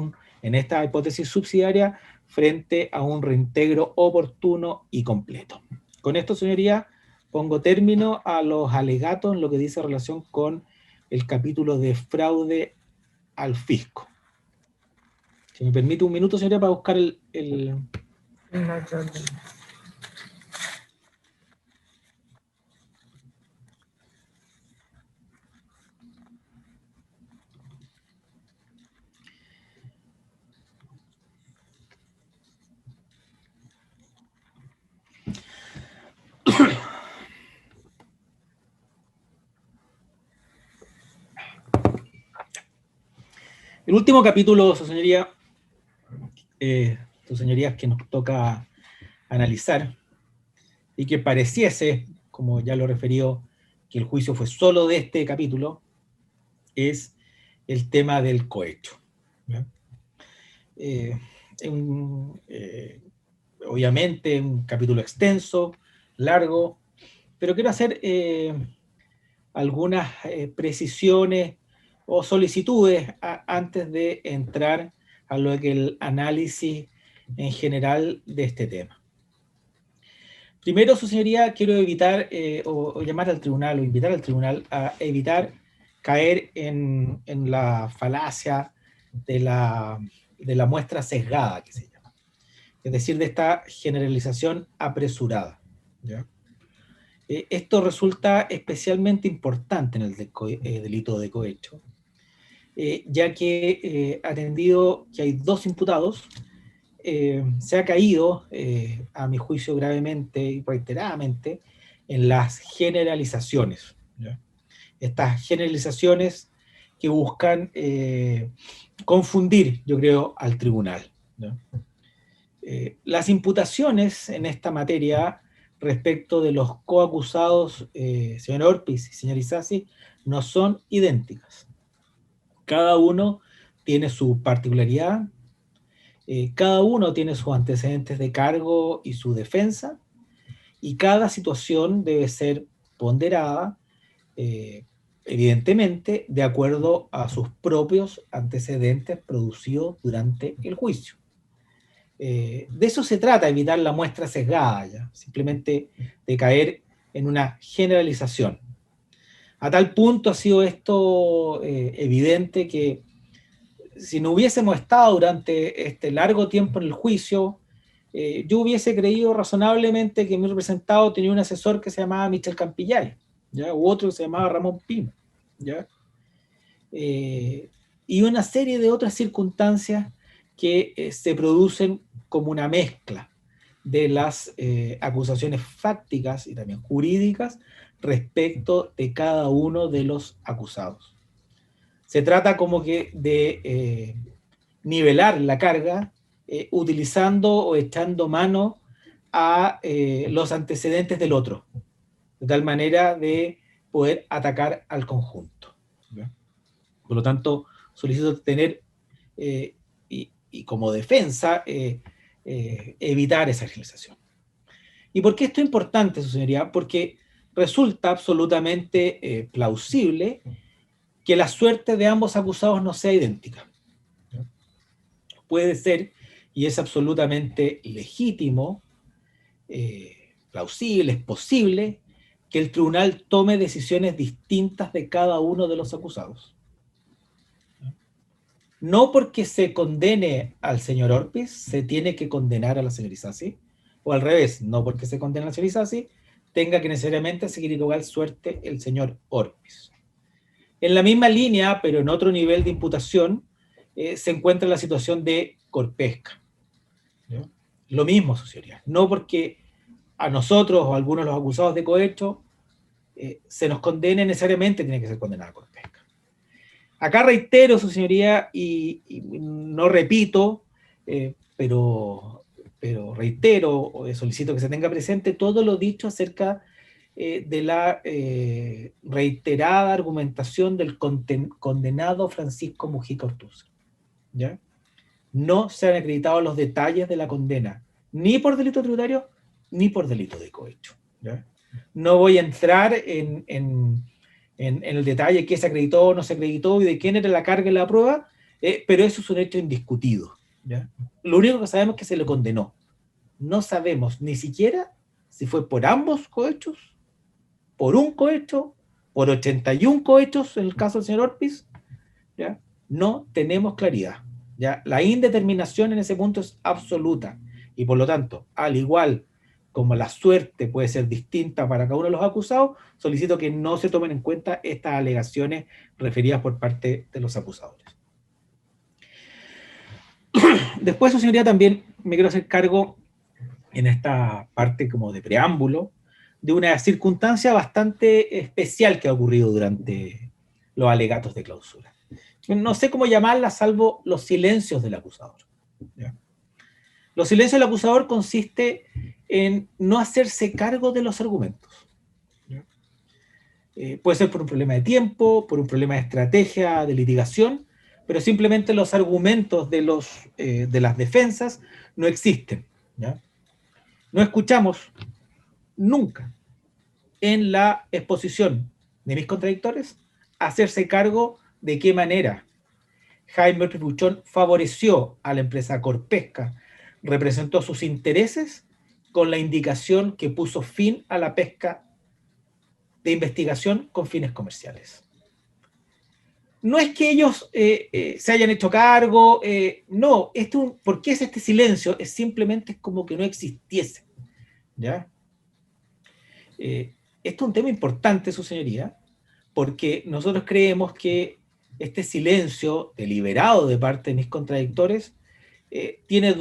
en esta hipótesis subsidiaria, frente a un reintegro oportuno y completo. Con esto, señoría, pongo término a los alegatos en lo que dice relación con el capítulo de fraude al fisco. Si me permite un minuto, señoría, para buscar el último capítulo, su señoría, sus señorías, que nos toca analizar, y que pareciese, como ya lo referió, que el juicio fue solo de este capítulo, es el tema del cohecho. Obviamente un capítulo extenso, largo, pero quiero hacer algunas precisiones o solicitudes antes de entrar a lo que el análisis en general de este tema. Primero, su señoría, quiero evitar o llamar al tribunal o invitar al tribunal a evitar caer en la falacia de la muestra sesgada, que se llama. Es decir, de esta generalización apresurada, ¿ya? Esto resulta especialmente importante en el delito de cohecho, ya que atendido que hay 2 imputados, se ha caído, a mi juicio gravemente y reiteradamente, en las generalizaciones, ¿ya? Estas generalizaciones que buscan confundir, yo creo, al tribunal, ¿no? Las imputaciones en esta materia respecto de los coacusados, señor Orpiz y señor Isasi, no son idénticas. Cada uno tiene su particularidad, cada uno tiene sus antecedentes de cargo y su defensa, y cada situación debe ser ponderada, evidentemente, de acuerdo a sus propios antecedentes producidos durante el juicio. De eso se trata, evitar la muestra sesgada, ¿ya? Simplemente de caer en una generalización. A tal punto ha sido esto evidente que si no hubiésemos estado durante este largo tiempo en el juicio, yo hubiese creído razonablemente que mi representado tenía un asesor que se llamaba Michel Campillay, ¿ya? U otro que se llamaba Ramón Pino, ¿ya? Y una serie de otras circunstancias que se producen como una mezcla de las acusaciones fácticas y también jurídicas respecto de cada uno de los acusados. Se trata como que de nivelar la carga utilizando o echando mano a los antecedentes del otro, de tal manera de poder atacar al conjunto. ¿Ya? Por lo tanto, solicito tener y como defensa evitar esa generalización. ¿Y por qué esto es importante, su señoría? Porque resulta absolutamente plausible que la suerte de ambos acusados no sea idéntica. Puede ser, y es absolutamente legítimo, plausible, es posible, que el tribunal tome decisiones distintas de cada uno de los acusados. No porque se condene al señor Orpiz, se tiene que condenar a la señora Isasi, o al revés, no porque se condene a la señora Isasi, tenga que necesariamente seguir igual suerte el señor Orpiz. En la misma línea, pero en otro nivel de imputación, se encuentra la situación de Corpesca. ¿No? Lo mismo, su señoría. No porque a nosotros o a algunos de los acusados de cohecho se nos condene necesariamente, tiene que ser condenada a Corpesca. Acá reitero, su señoría, y no repito, pero reitero, solicito que se tenga presente todo lo dicho acerca de la reiterada argumentación del condenado Francisco Mujica Ortúzar, ¿ya? No se han acreditado los detalles de la condena, ni por delito tributario, ni por delito de cohecho, ¿ya? No voy a entrar en el detalle de qué se acreditó o no se acreditó y de quién era la carga y la prueba, pero eso es un hecho indiscutido, ¿ya? Lo único que sabemos es que se le condenó. No sabemos ni siquiera si fue por ambos cohechos, por un cohecho, por 81 cohechos en el caso del señor Orpiz, ¿ya? No tenemos claridad, ¿ya? La indeterminación en ese punto es absoluta y por lo tanto, al igual como la suerte puede ser distinta para cada uno de los acusados, solicito que no se tomen en cuenta estas alegaciones referidas por parte de los acusadores. Después, su señoría, también me quiero hacer cargo en esta parte como de preámbulo de una circunstancia bastante especial que ha ocurrido durante los alegatos de clausura. No sé cómo llamarla salvo los silencios del acusador, ¿ya? Los silencios del acusador consiste en no hacerse cargo de los argumentos. Puede ser por un problema de tiempo, por un problema de estrategia, de litigación, pero simplemente los argumentos de las defensas no existen, ¿ya? No escuchamos nunca en la exposición de mis contradictores hacerse cargo de qué manera Jaime Orpiz Buchón favoreció a la empresa Corpesca, representó sus intereses con la indicación que puso fin a la pesca de investigación con fines comerciales. no es que ellos se hayan hecho cargo, no, ¿por qué es este silencio? Es simplemente como que no existiese, ¿ya? Esto es un tema importante, su señoría, porque nosotros creemos que este silencio deliberado de parte de mis contradictores tiene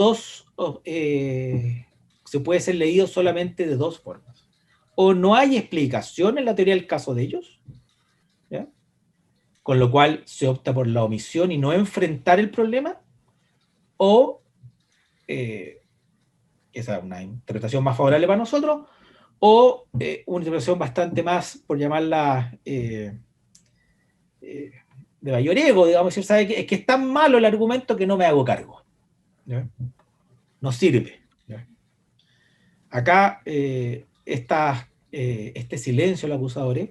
se puede ser leído solamente de dos formas. O no hay explicación en la teoría del caso de ellos, ¿ya? Con lo cual se opta por la omisión y no enfrentar el problema, o esa es una interpretación más favorable para nosotros, o una interpretación bastante más, por llamarla de mayor ego, digamos, decir, ¿sabe qué? Es que es tan malo el argumento que no me hago cargo, ¿ya? No sirve, ¿ya? Acá este silencio de los acusadores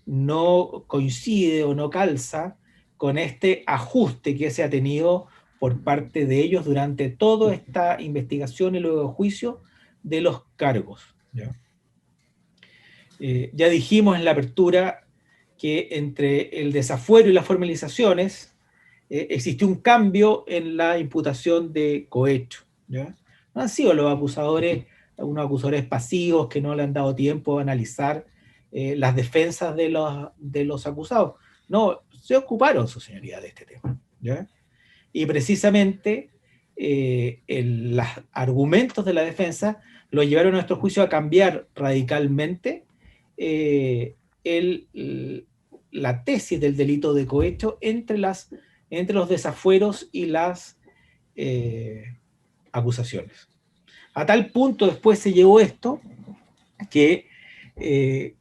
no coincide o no calza con este ajuste que se ha tenido por parte de ellos durante toda esta investigación y luego juicio de los cargos, ¿ya? Ya dijimos en la apertura que entre el desafuero y las formalizaciones existió un cambio en la imputación de cohecho, ¿ya? No han sido los acusadores, unos acusadores pasivos que no le han dado tiempo a analizar las defensas de los acusados. No, se ocuparon, su señoría, de este tema, ¿ya? Y precisamente los argumentos de la defensa los llevaron a nuestro juicio a cambiar radicalmente la tesis del delito de cohecho entre los desafueros y las acusaciones. A tal punto después se llevó esto que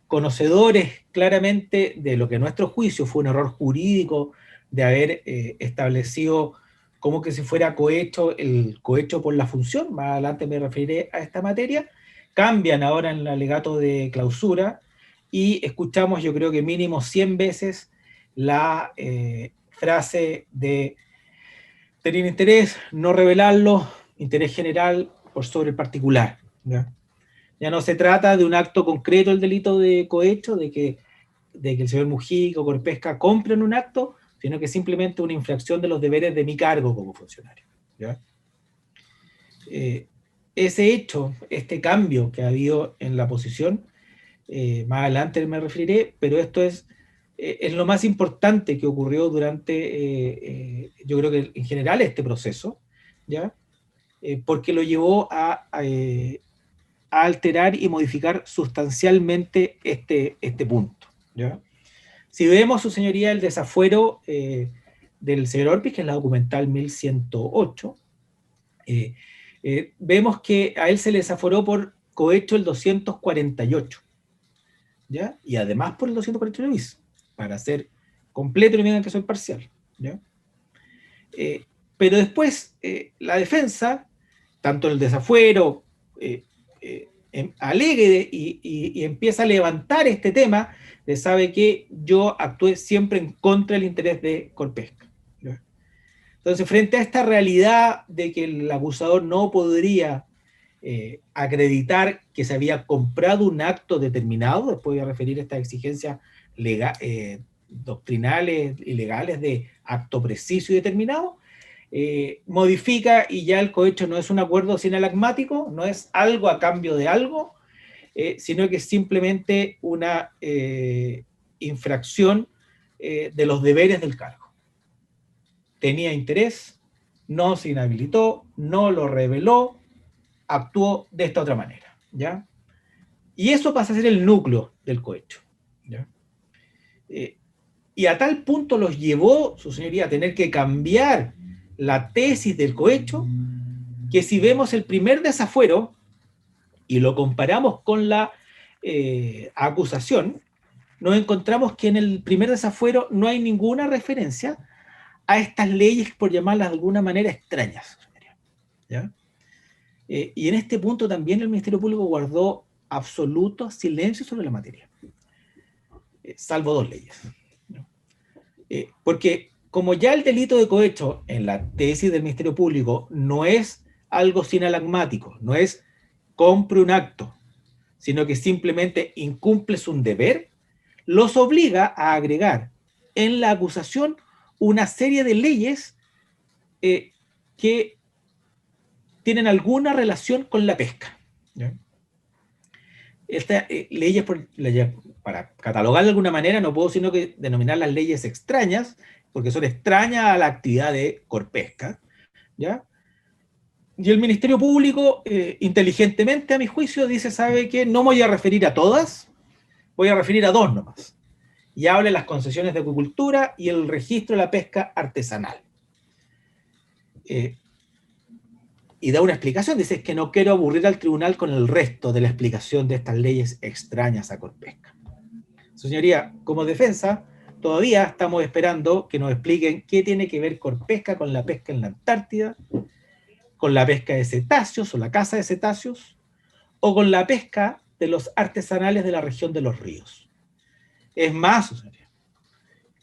conocedores claramente de lo que en nuestro juicio fue un error jurídico de haber establecido como que si fuera cohecho, el cohecho por la función, más adelante me referiré a esta materia, cambian ahora en el alegato de clausura y escuchamos, yo creo que mínimo 100 veces la frase de tener interés, no revelarlo, interés general por sobre el particular, ¿ya? Ya no se trata de un acto concreto el delito de cohecho, de que el señor Mujica o Corpesca compren un acto, sino que simplemente una infracción de los deberes de mi cargo como funcionario, ¿ya? Ese hecho, este cambio que ha habido en la posición, más adelante me referiré, pero esto es lo más importante que ocurrió durante, yo creo que en general este proceso, ¿ya? Porque lo llevó a alterar y modificar sustancialmente este punto, ¿ya? Si vemos, su señoría, el desafuero del señor Orpiz, que es la documental 1108, vemos que a él se le desaforó por cohecho el 248, ¿ya? Y además por el 248 bis, para ser completo y no digan que soy parcial, ¿ya? Pero después la defensa, tanto el desafuero, alegue y empieza a levantar este tema de sabe que yo actué siempre en contra del interés de Corpesca, ¿ya? Entonces, frente a esta realidad de que el acusador no podría acreditar que se había comprado un acto determinado, después voy a referir a estas exigencias doctrinales y legales de acto preciso y determinado, modifica y ya el cohecho no es un acuerdo sinalagmático, no es algo a cambio de algo, sino que es simplemente una infracción de los deberes del cargo. Tenía interés, no se inhabilitó, no lo reveló, actuó de esta otra manera, ¿ya? Y eso pasa a ser el núcleo del cohecho, ¿ya? Y a tal punto los llevó, su señoría, a tener que cambiar la tesis del cohecho, que si vemos el primer desafuero y lo comparamos con la acusación, nos encontramos que en el primer desafuero no hay ninguna referencia a estas leyes, por llamarlas de alguna manera, extrañas, ¿ya? Y en este punto también el Ministerio Público guardó absoluto silencio sobre la materia, salvo dos leyes, ¿no? Porque como ya el delito de cohecho en la tesis del Ministerio Público no es algo sinalagmático, no es compre un acto, sino que simplemente incumples un deber, los obliga a agregar en la acusación una serie de leyes que tienen alguna relación con la pesca. ¿Ya? Estas leyes, para catalogar de alguna manera, no puedo sino que denominar las leyes extrañas, porque son extrañas a la actividad de Corpesca, ¿ya? Y el Ministerio Público, inteligentemente a mi juicio, dice, ¿sabe qué? No me voy a referir a todas, voy a referir a dos nomás. Y habla de las concesiones de acuicultura y el registro de la pesca artesanal. Y da una explicación, dice, es que no quiero aburrir al tribunal con el resto de la explicación de estas leyes extrañas a Corpesca. Señoría, como defensa, todavía estamos esperando que nos expliquen qué tiene que ver Corpesca con la pesca en la Antártida, con la pesca de cetáceos o la caza de cetáceos, o con la pesca de los artesanales de la región de los ríos. Es más, señoría,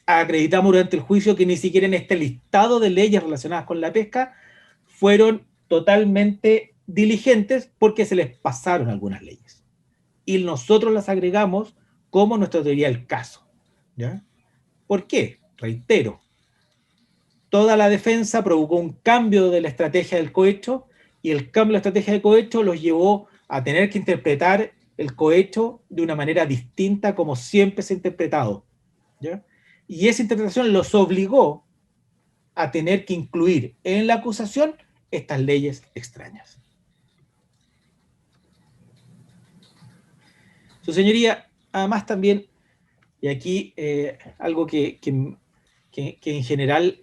acreditamos durante el juicio que ni siquiera en este listado de leyes relacionadas con la pesca fueron totalmente diligentes porque se les pasaron algunas leyes. Y nosotros las agregamos como nuestra teoría del caso. ¿Ya? ¿Por qué? Reitero, toda la defensa provocó un cambio de la estrategia del cohecho y el cambio de la estrategia del cohecho los llevó a tener que interpretar el cohecho de una manera distinta como siempre se ha interpretado. ¿Ya? Y esa interpretación los obligó a tener que incluir en la acusación estas leyes extrañas. Su señoría, además también, y aquí algo que en general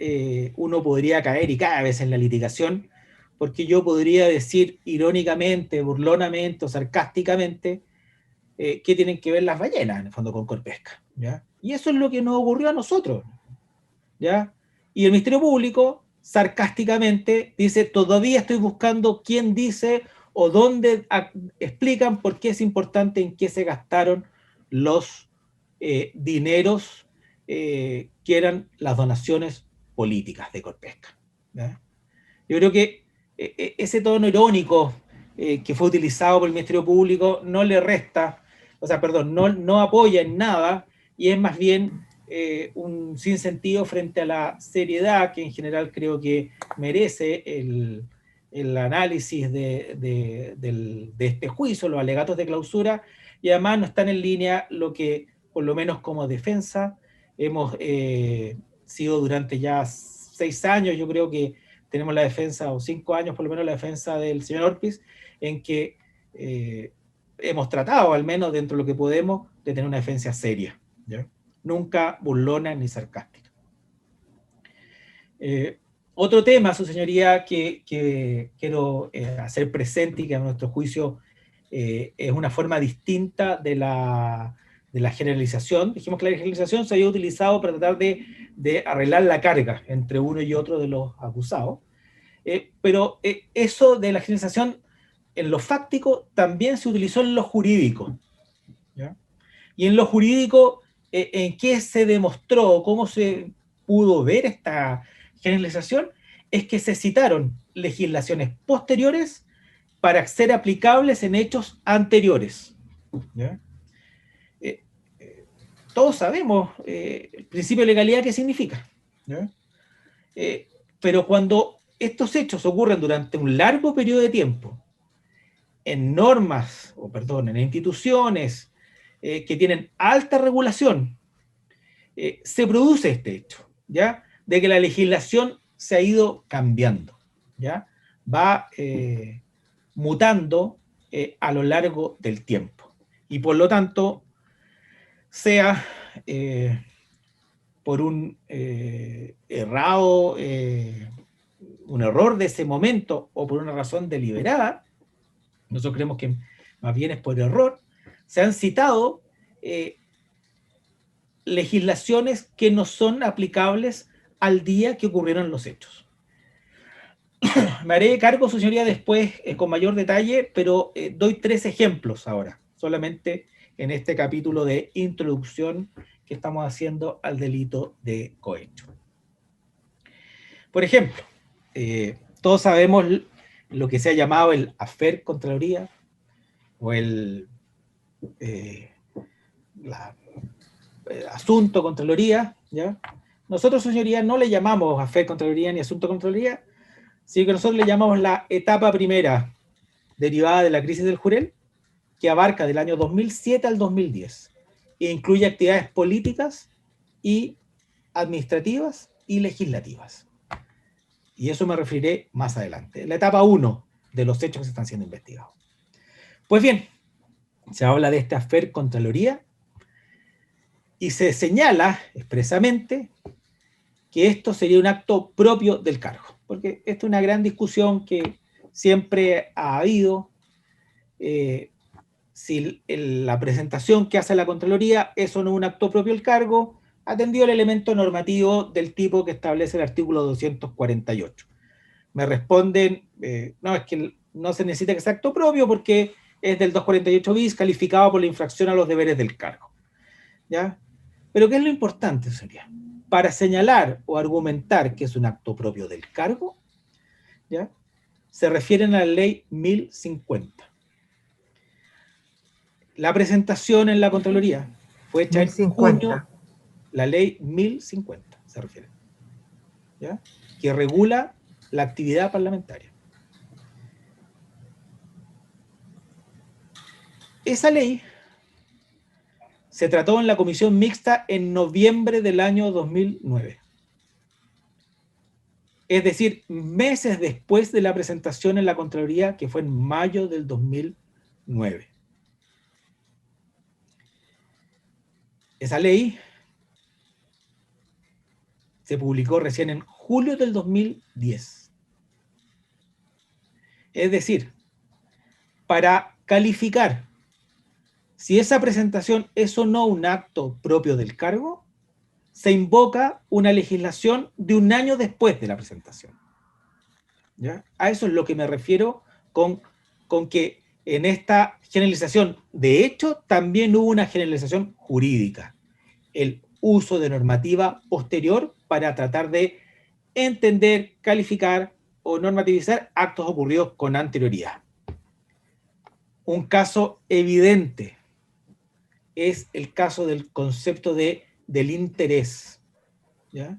uno podría caer y cada vez en la litigación, porque yo podría decir irónicamente, burlonamente o sarcásticamente que tienen que ver las ballenas, en el fondo, con Corpesca. ¿Ya? Y eso es lo que nos ocurrió a nosotros. ¿Ya? Y el Ministerio Público, sarcásticamente, dice, todavía estoy buscando quién dice o dónde explican por qué es importante en qué se gastaron los dineros que eran las donaciones políticas de Corpesca. ¿Ya? Yo creo que ese tono irónico que fue utilizado por el Ministerio Público no le resta, o sea, perdón, no apoya en nada y es más bien un sinsentido frente a la seriedad que en general creo que merece el análisis de este juicio, los alegatos de clausura, y además no están en línea lo que, por lo menos como defensa, hemos sido durante ya 6 años, yo creo que tenemos la defensa, o 5 años por lo menos la defensa del señor Orpiz, en que hemos tratado, al menos dentro de lo que podemos, de tener una defensa seria, ¿ya? Nunca burlona ni sarcástica. Otro tema, su señoría, que quiero hacer presente y que a nuestro juicio es una forma distinta de la generalización. Dijimos que la generalización se había utilizado para tratar de arreglar la carga entre uno y otro de los acusados. Pero eso de la generalización en lo fáctico también se utilizó en lo jurídico. ¿Ya? Y en lo jurídico, ¿en qué se demostró, cómo se pudo ver esta generalización? Es que se citaron legislaciones posteriores para ser aplicables en hechos anteriores. ¿Ya? Todos sabemos el principio de legalidad qué significa. ¿Ya? Pero cuando estos hechos ocurren durante un largo periodo de tiempo, en normas, en instituciones que tienen alta regulación, se produce este hecho, ¿ya? De que la legislación se ha ido cambiando, ¿ya? Va mutando a lo largo del tiempo. Y por lo tanto, sea por un error de ese momento o por una razón deliberada, nosotros creemos que más bien es por error, se han citado legislaciones que no son aplicables al día que ocurrieron los hechos. Me haré cargo, su señoría, después con mayor detalle, pero doy 3 ejemplos ahora, solamente en este capítulo de introducción que estamos haciendo al delito de cohecho. Por ejemplo, todos sabemos lo que se ha llamado el affaire Contraloría, o el asunto Contraloría, ¿ya? Nosotros, señoría, no le llamamos afer Contraloría ni asunto Contraloría, sino que nosotros le llamamos la etapa primera, derivada de la crisis del Jurel, que abarca del año 2007 al 2010, e incluye actividades políticas y administrativas y legislativas. Y eso me referiré más adelante. La etapa 1 de los hechos que se están siendo investigados. Pues bien, se habla de esta afer Contraloría y se señala expresamente que esto sería un acto propio del cargo, porque esta es una gran discusión que siempre ha habido, si la presentación que hace la Contraloría es o no un acto propio del cargo, atendido el elemento normativo del tipo que establece el artículo 248. Me responden, no, es que no se necesita que sea acto propio porque es del 248 bis, calificado por la infracción a los deberes del cargo. ¿Ya? Pero ¿qué es lo importante, señoría? Para señalar o argumentar que es un acto propio del cargo, ¿ya?, se refieren a la ley 1050. La presentación en la Contraloría fue hecha en 1050. junio, la ley 1050 se refiere, ¿ya?, que regula la actividad parlamentaria. Esa ley se trató en la comisión mixta en noviembre del año 2009. Es decir, meses después de la presentación en la Contraloría, que fue en mayo del 2009. Esa ley se publicó recién en julio del 2010. Es decir, para calificar si esa presentación es o no un acto propio del cargo, se invoca una legislación de un año después de la presentación. ¿Ya? A eso es lo que me refiero con que en esta generalización, de hecho, también hubo una generalización jurídica, el uso de normativa posterior para tratar de entender, calificar o normativizar actos ocurridos con anterioridad. Un caso evidente es el caso del concepto del interés. ¿Ya?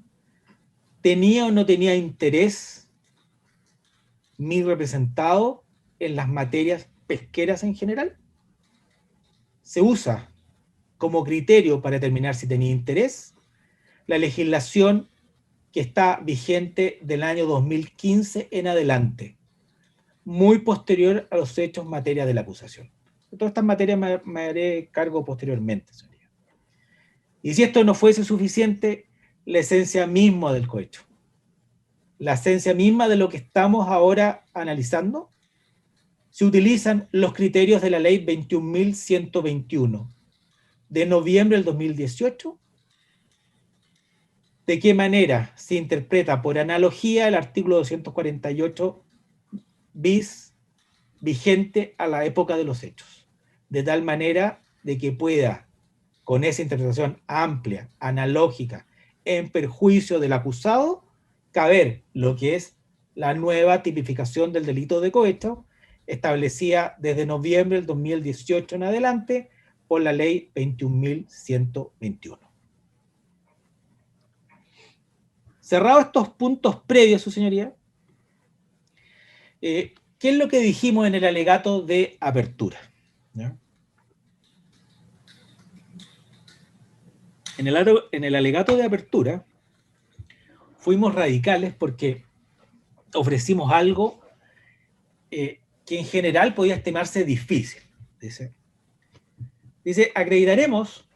¿Tenía o no tenía interés mi representado en las materias pesqueras en general? Se usa como criterio para determinar si tenía interés la legislación que está vigente del año 2015 en adelante, muy posterior a los hechos en materia de la acusación. De todas estas materias me haré cargo posteriormente, señoría. Y si esto no fuese suficiente, la esencia misma del cohecho, la esencia misma de lo que estamos ahora analizando, se utilizan los criterios de la ley 21.121 de noviembre del 2018, de qué manera se interpreta por analogía el artículo 248 bis vigente a la época de los hechos, de tal manera de que pueda, con esa interpretación amplia, analógica, en perjuicio del acusado, caber lo que es la nueva tipificación del delito de cohecho, establecida desde noviembre del 2018 en adelante por la ley 21.121. Cerrados estos puntos previos, su señoría, ¿qué es lo que dijimos en el alegato de apertura? ¿Ya? En el alegato de apertura fuimos radicales porque ofrecimos algo que en general podía estimarse difícil. Dice, acreditaremos,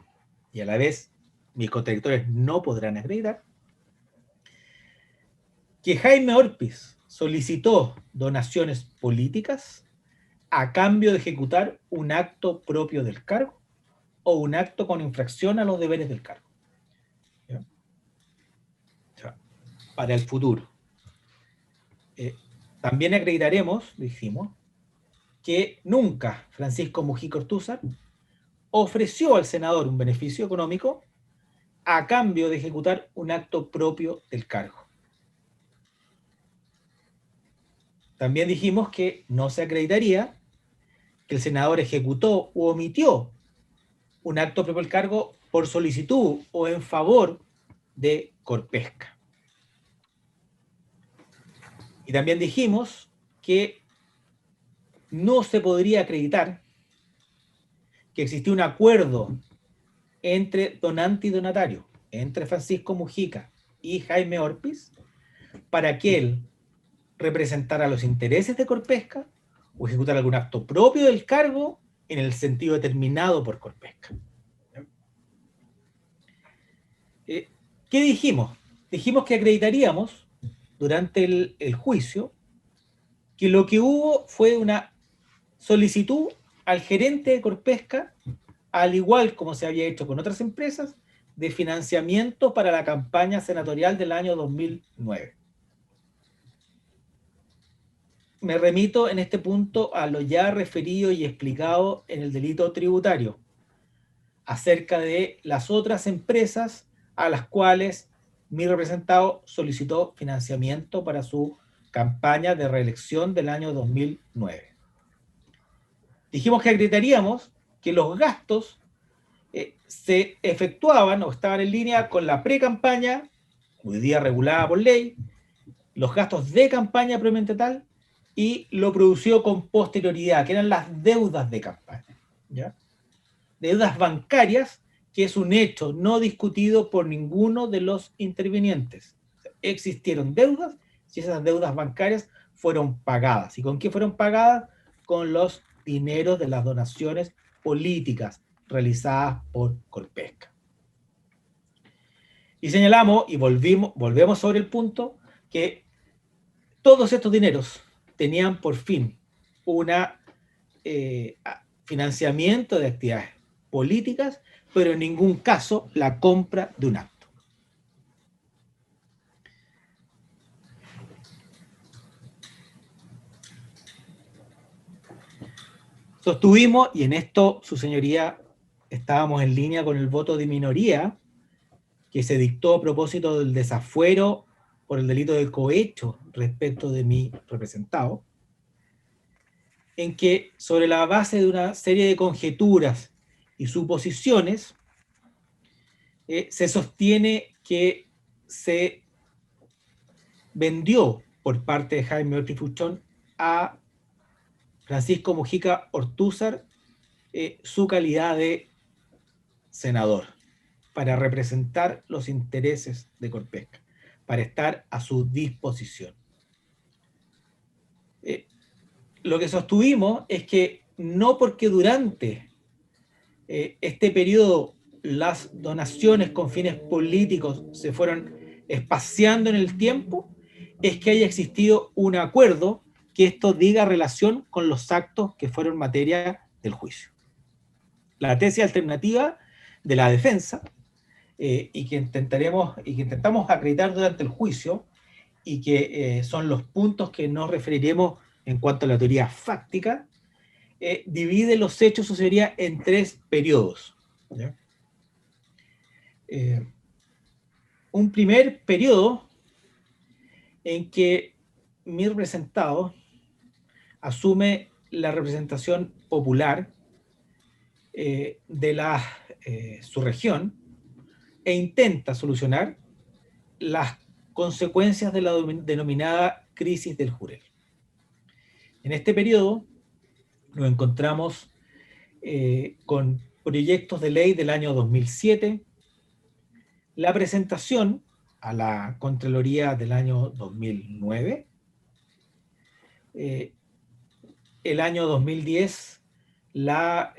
y a la vez mis contradictores no podrán acreditar, que Jaime Orpiz solicitó donaciones políticas a cambio de ejecutar un acto propio del cargo o un acto con infracción a los deberes del cargo. ¿Ya? O sea, para el futuro. También acreditaremos, dijimos, que nunca Francisco Mujica Ortúzar ofreció al senador un beneficio económico a cambio de ejecutar un acto propio del cargo. También dijimos que no se acreditaría que el senador ejecutó u omitió un acto propio del cargo por solicitud o en favor de Corpesca. Y también dijimos que no se podría acreditar que existía un acuerdo entre donante y donatario, entre Francisco Mujica y Jaime Orpiz, para que él representara los intereses de Corpesca o ejecutar algún acto propio del cargo en el sentido determinado por Corpesca. ¿Qué dijimos? Dijimos que acreditaríamos durante el juicio que lo que hubo fue una solicitud al gerente de Corpesca, al igual como se había hecho con otras empresas, de financiamiento para la campaña senatorial del año 2009. Me remito en este punto a lo ya referido y explicado en el delito tributario, acerca de las otras empresas a las cuales mi representado solicitó financiamiento para su campaña de reelección del año 2009. Dijimos que acreditaríamos que los gastos se efectuaban o estaban en línea con la pre-campaña, hoy día regulada por ley, los gastos de campaña propiamente tal, y lo producido con posterioridad, que eran las deudas de campaña, ¿ya? Deudas bancarias, que es un hecho no discutido por ninguno de los intervinientes. Existieron deudas y esas deudas bancarias fueron pagadas. ¿Y con qué fueron pagadas? Con los dineros de las donaciones políticas realizadas por Corpesca. Y señalamos, y volvemos sobre el punto, que todos estos dineros tenían por fin un financiamiento de actividades políticas, pero en ningún caso la compra de un acto. Sostuvimos, y en esto, su señoría, estábamos en línea con el voto de minoría que se dictó a propósito del desafuero por el delito de cohecho respecto de mi representado, en que sobre la base de una serie de conjeturas y suposiciones, se sostiene que se vendió por parte de Jaime Ortiz Fuchón a Francisco Mujica Ortúzar su calidad de senador para representar los intereses de Corpesca, para estar a su disposición. Lo que sostuvimos es que no porque durante este periodo las donaciones con fines políticos se fueron espaciando en el tiempo, es que haya existido un acuerdo que esto diga relación con los actos que fueron materia del juicio. La tesis alternativa de la defensa, y que intentamos acreditar durante el juicio, y que son los puntos que nos referiremos en cuanto a la teoría fáctica, divide los hechos, su señoría, en tres periodos, ¿ya? Un primer periodo en que mi representado asume la representación popular de su región e intenta solucionar las consecuencias de la denominada crisis del Jurel. En este periodo nos encontramos con proyectos de ley del año 2007, la presentación a la Contraloría del año 2009, el año 2010, la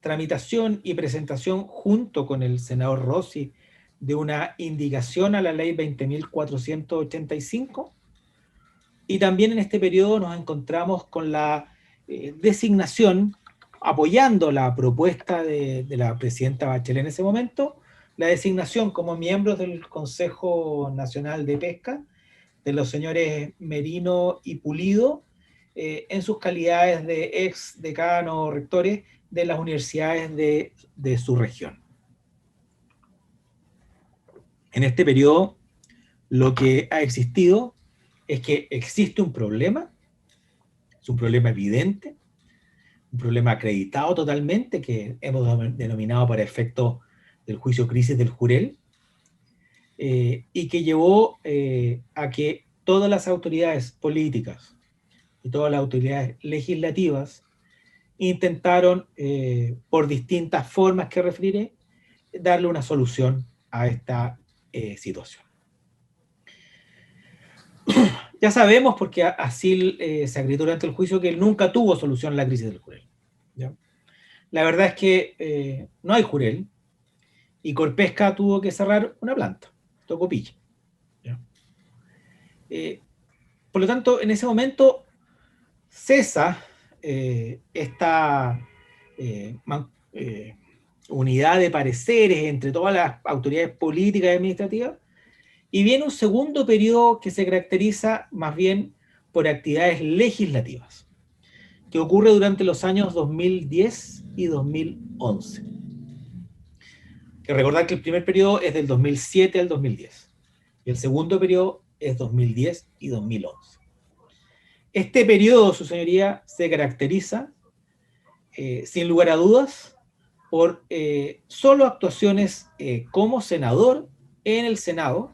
tramitación y presentación junto con el senador Rossi de una indicación a la ley 20.485, y también en este periodo nos encontramos con la designación, apoyando la propuesta de la presidenta Bachelet en ese momento, la designación como miembros del Consejo Nacional de Pesca de los señores Merino y Pulido, en sus calidades de ex decanos o rectores de las universidades de su región. En este periodo, lo que ha existido es que existe un problema, es un problema evidente, un problema acreditado totalmente, que hemos denominado para efecto del juicio crisis del Jurel, y que llevó a que todas las autoridades políticas y todas las autoridades legislativas intentaron, por distintas formas que referiré, darle una solución a esta situación. Ya sabemos, porque así se acreditó durante el juicio, que él nunca tuvo solución a la crisis del jurel, ¿ya? La verdad es que no hay jurel, y Corpesca tuvo que cerrar una planta, Tocopilla, ¿ya? Por lo tanto, en ese momento cesa esta unidad de pareceres entre todas las autoridades políticas y administrativas, y viene un segundo periodo que se caracteriza más bien por actividades legislativas, que ocurre durante los años 2010 y 2011. Que recordar que el primer periodo es del 2007 al 2010, y el segundo periodo es 2010 y 2011. Este periodo, su señoría, se caracteriza, sin lugar a dudas, por solo actuaciones como senador en el Senado,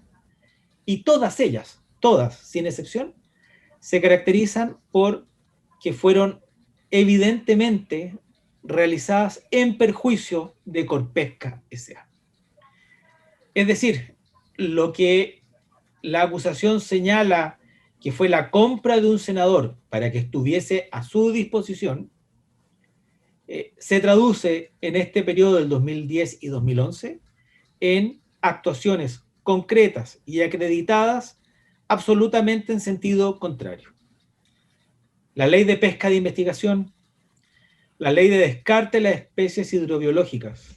y todas ellas, todas, sin excepción, se caracterizan por que fueron evidentemente realizadas en perjuicio de Corpesca S.A. Es decir, lo que la acusación señala que fue la compra de un senador para que estuviese a su disposición, se traduce en este periodo del 2010 y 2011 en actuaciones concretas y acreditadas absolutamente en sentido contrario. La ley de pesca de investigación, la ley de descarte de las especies hidrobiológicas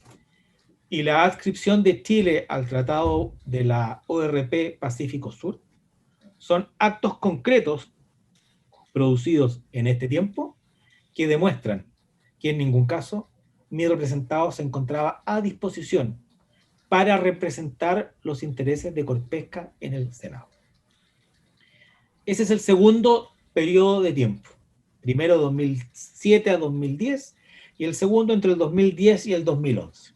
y la adscripción de Chile al Tratado de la ORP Pacífico Sur son actos concretos producidos en este tiempo que demuestran que en ningún caso mi representado se encontraba a disposición para representar los intereses de Corpesca en el Senado. Ese es el segundo periodo de tiempo. Primero 2007 a 2010 y el segundo entre el 2010 y el 2011.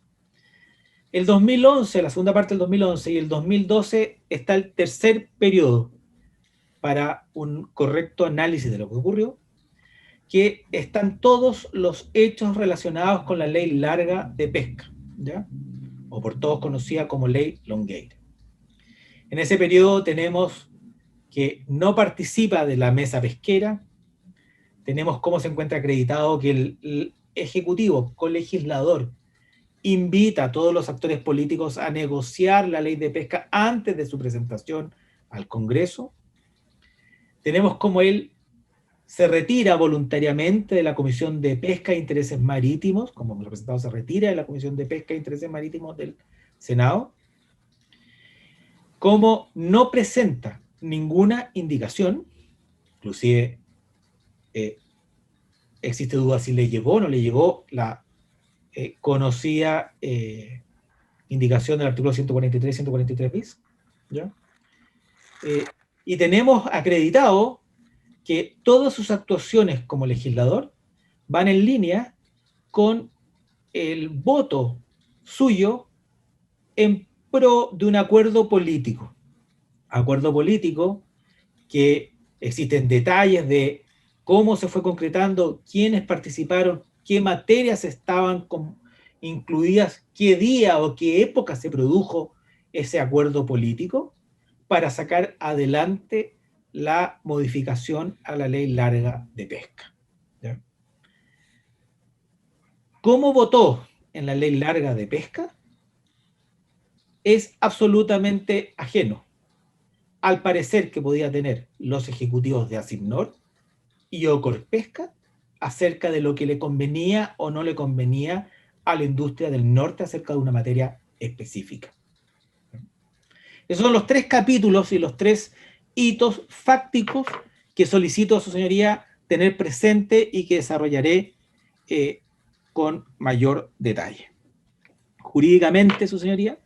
El 2011, la segunda parte del 2011 y el 2012 está el tercer periodo para un correcto análisis de lo que ocurrió, que están todos los hechos relacionados con la ley larga de pesca, ¿ya? O por todos conocida como ley Longueira. En ese periodo tenemos que no participa de la mesa pesquera, tenemos cómo se encuentra acreditado que el Ejecutivo, colegislador, invita a todos los actores políticos a negociar la ley de pesca antes de su presentación al Congreso. Tenemos cómo él se retira voluntariamente de la Comisión de Pesca e Intereses Marítimos, como el representado se retira de la Comisión de Pesca e Intereses Marítimos del Senado, como no presenta ninguna indicación, inclusive existe duda si le llegó o no le llegó la conocida indicación del artículo 143 y 143 bis, ¿ya? Y tenemos acreditado que todas sus actuaciones como legislador van en línea con el voto suyo en pro de un acuerdo político. Acuerdo político que existen detalles de cómo se fue concretando, quiénes participaron, qué materias estaban incluidas, qué día o qué época se produjo ese acuerdo político para sacar adelante la modificación a la ley larga de pesca, ¿ya? ¿Cómo votó en la ley larga de pesca? Es absolutamente ajeno al parecer que podía tener los ejecutivos de Asimnor y Corpesca acerca de lo que le convenía o no le convenía a la industria del norte acerca de una materia específica. Esos son los tres capítulos y los tres hitos fácticos que solicito a su señoría tener presente y que desarrollaré con mayor detalle. Jurídicamente, su señoría,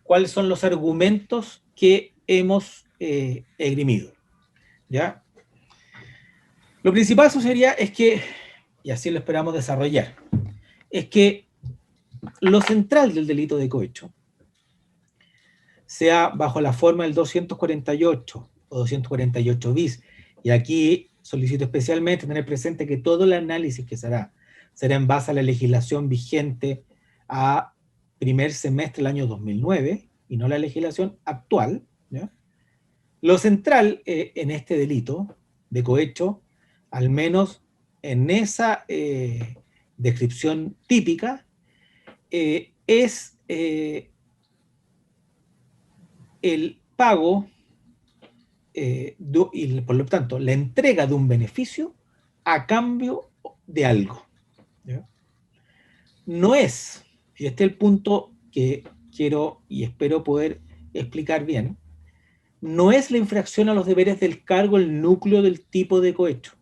¿cuáles son los argumentos que hemos esgrimido? ¿Ya? Lo principal, su señoría, es que, y así lo esperamos desarrollar, es que lo central del delito de cohecho sea bajo la forma del 248 o 248 bis. Y aquí solicito especialmente tener presente que todo el análisis que será en base a la legislación vigente a primer semestre del año 2009 y no la legislación actual, ¿ya? Lo central en este delito de cohecho, al menos en esa descripción típica, es el pago y por lo tanto la entrega de un beneficio a cambio de algo, ¿ya? No es, y este es el punto que quiero y espero poder explicar bien, no es la infracción a los deberes del cargo el núcleo del tipo de cohecho.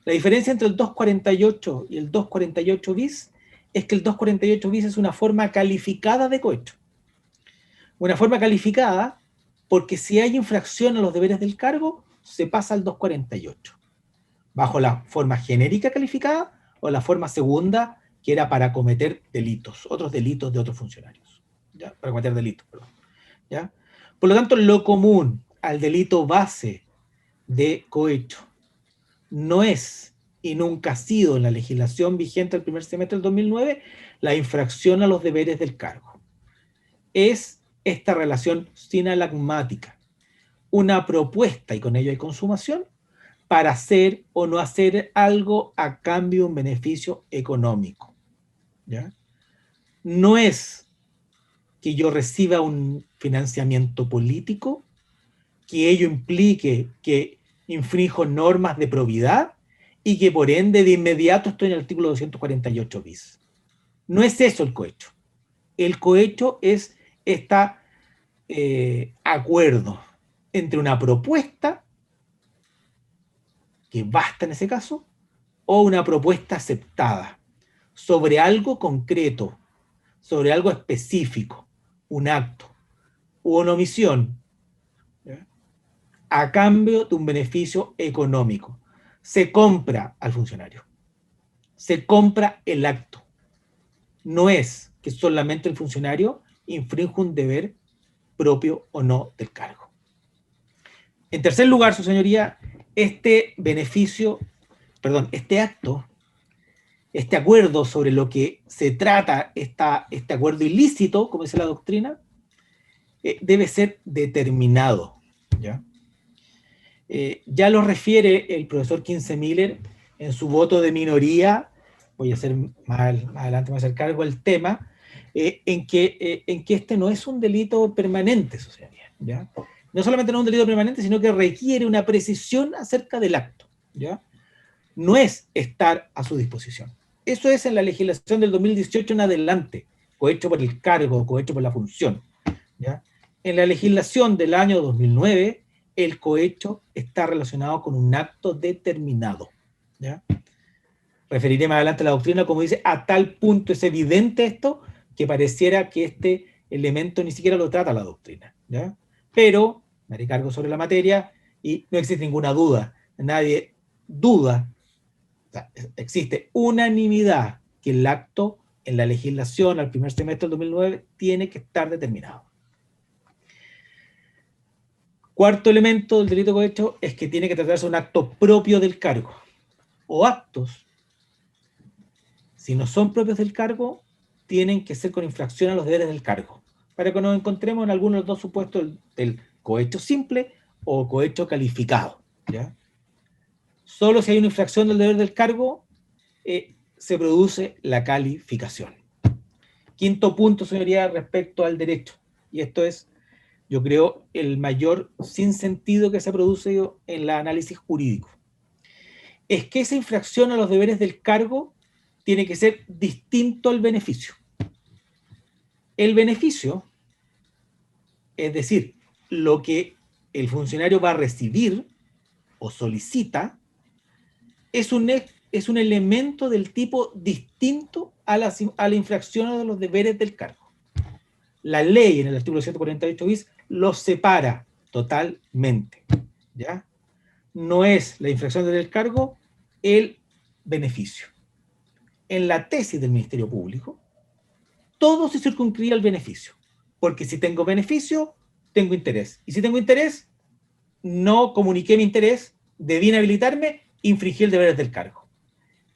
La diferencia entre el 248 y el 248 bis es que el 248 bis es una forma calificada de cohecho. Una forma calificada porque si hay infracción a los deberes del cargo, se pasa al 248. Bajo la forma genérica calificada o la forma segunda, que era para cometer delitos, otros delitos de otros funcionarios. ¿Ya? Para cometer delitos, perdón. ¿Ya? Por lo tanto, lo común al delito base de cohecho no es y nunca ha sido en la legislación vigente del primer semestre del 2009 la infracción a los deberes del cargo. Es esta relación sinalagmática, una propuesta, y con ello hay consumación, para hacer o no hacer algo a cambio de un beneficio económico. ¿Ya? No es que yo reciba un financiamiento político, que ello implique que infrinjo normas de probidad y que por ende de inmediato estoy en el artículo 248 bis. No es eso el cohecho. El cohecho es este acuerdo entre una propuesta, que basta en ese caso, o una propuesta aceptada sobre algo concreto, sobre algo específico, un acto u una omisión, ¿ya? A cambio de un beneficio económico. Se compra al funcionario, se compra el acto. No es que solamente el funcionario infringe un deber propio o no del cargo. En tercer lugar, su señoría, este acto, este acuerdo sobre lo que se trata, este acuerdo ilícito, como dice la doctrina, debe ser determinado, ¿ya? Ya lo refiere el profesor Kinse-Miller en su voto de minoría, voy a hacer más adelante, me voy a hacer cargo del tema, en que este no es un delito permanente, su señoría, ¿ya? No solamente no es un delito permanente, sino que requiere una precisión acerca del acto, ¿ya? No es estar a su disposición. Eso es en la legislación del 2018 en adelante, cohecho por el cargo, cohecho por la función, ¿ya? En la legislación del año 2009, el cohecho está relacionado con un acto determinado, ¿ya? Referiré más adelante a la doctrina, como dice, a tal punto es evidente esto, que pareciera que este elemento ni siquiera lo trata la doctrina, ¿ya? Pero me haré cargo sobre la materia y no existe ninguna duda, nadie duda, o sea, existe unanimidad que el acto en la legislación al primer semestre del 2009 tiene que estar determinado. Cuarto elemento del delito de cohecho es que tiene que tratarse de un acto propio del cargo, o actos, si no son propios del cargo, tienen que ser con infracción a los deberes del cargo, para que nos encontremos en alguno de los dos supuestos del cohecho simple o cohecho calificado, ¿ya? Solo si hay una infracción del deber del cargo, se produce la calificación. Quinto punto, señoría, respecto al derecho, y esto es, yo creo, el mayor sinsentido que se ha producido en el análisis jurídico. Es que esa infracción a los deberes del cargo tiene que ser distinto al beneficio. El beneficio, es decir, lo que el funcionario va a recibir o solicita, es un elemento del tipo distinto a la infracción de los deberes del cargo. La ley en el artículo 148 bis los separa totalmente, ¿ya? No es la infracción del cargo el beneficio. En la tesis del Ministerio Público, todo se circunscribe al beneficio. porque si tengo beneficio, tengo interés. Y si tengo interés, no comuniqué mi interés, debí inhabilitarme, infringí el deber del cargo.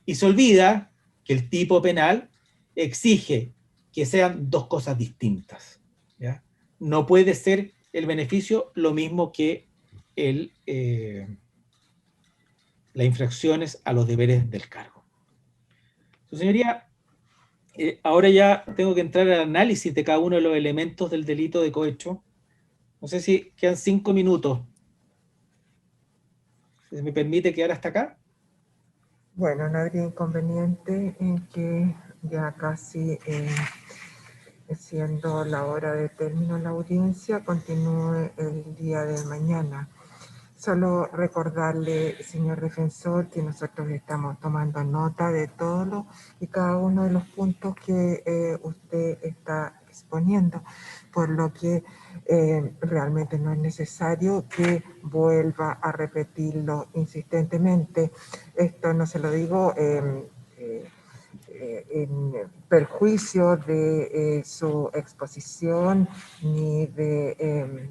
Y se olvida que el tipo penal exige que sean dos cosas distintas, ¿ya? No puede ser el beneficio lo mismo que las infracciones a los deberes del cargo. Su señoría, ahora ya tengo que entrar al análisis de cada uno de los elementos del delito de cohecho. No sé si quedan 5 minutos. ¿Se me permite quedar hasta acá? Bueno, no habría inconveniente en que ya casi siendo la hora de término de la audiencia, continúe el día de mañana. Solo recordarle, señor defensor, que nosotros estamos tomando nota de todos y cada uno de los puntos que usted está exponiendo, por lo que realmente no es necesario que vuelva a repetirlo insistentemente. Esto no se lo digo en perjuicio de su exposición ni de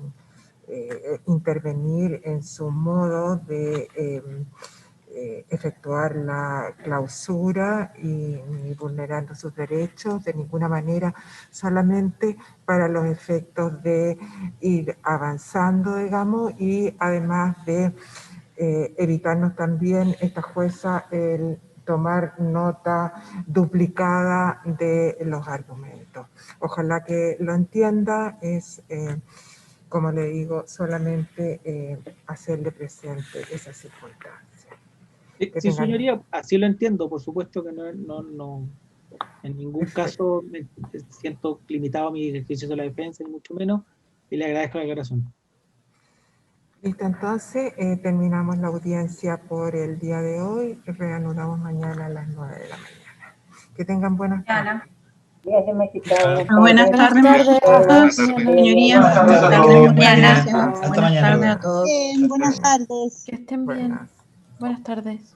intervenir en su modo de efectuar la clausura y ni vulnerando sus derechos de ninguna manera, solamente para los efectos de ir avanzando, digamos, y además de evitarnos también esta jueza el tomar nota duplicada de los argumentos. Ojalá que lo entienda, es, como le digo, solamente hacerle presente esa circunstancia. Sí, señoría, así lo entiendo, por supuesto que no en ningún caso me siento limitado a mi ejercicio de la defensa, ni mucho menos, y le agradezco la aclaración. Listo, entonces terminamos la audiencia por el día de hoy, reanudamos mañana a las 9 de la mañana. Que tengan buenas tardes. Buenas tardes, señoría. Buenas tardes a todos. Buenas Hasta mañana. tardes a todos. Buenas tardes. Que estén bien. Buenas tardes.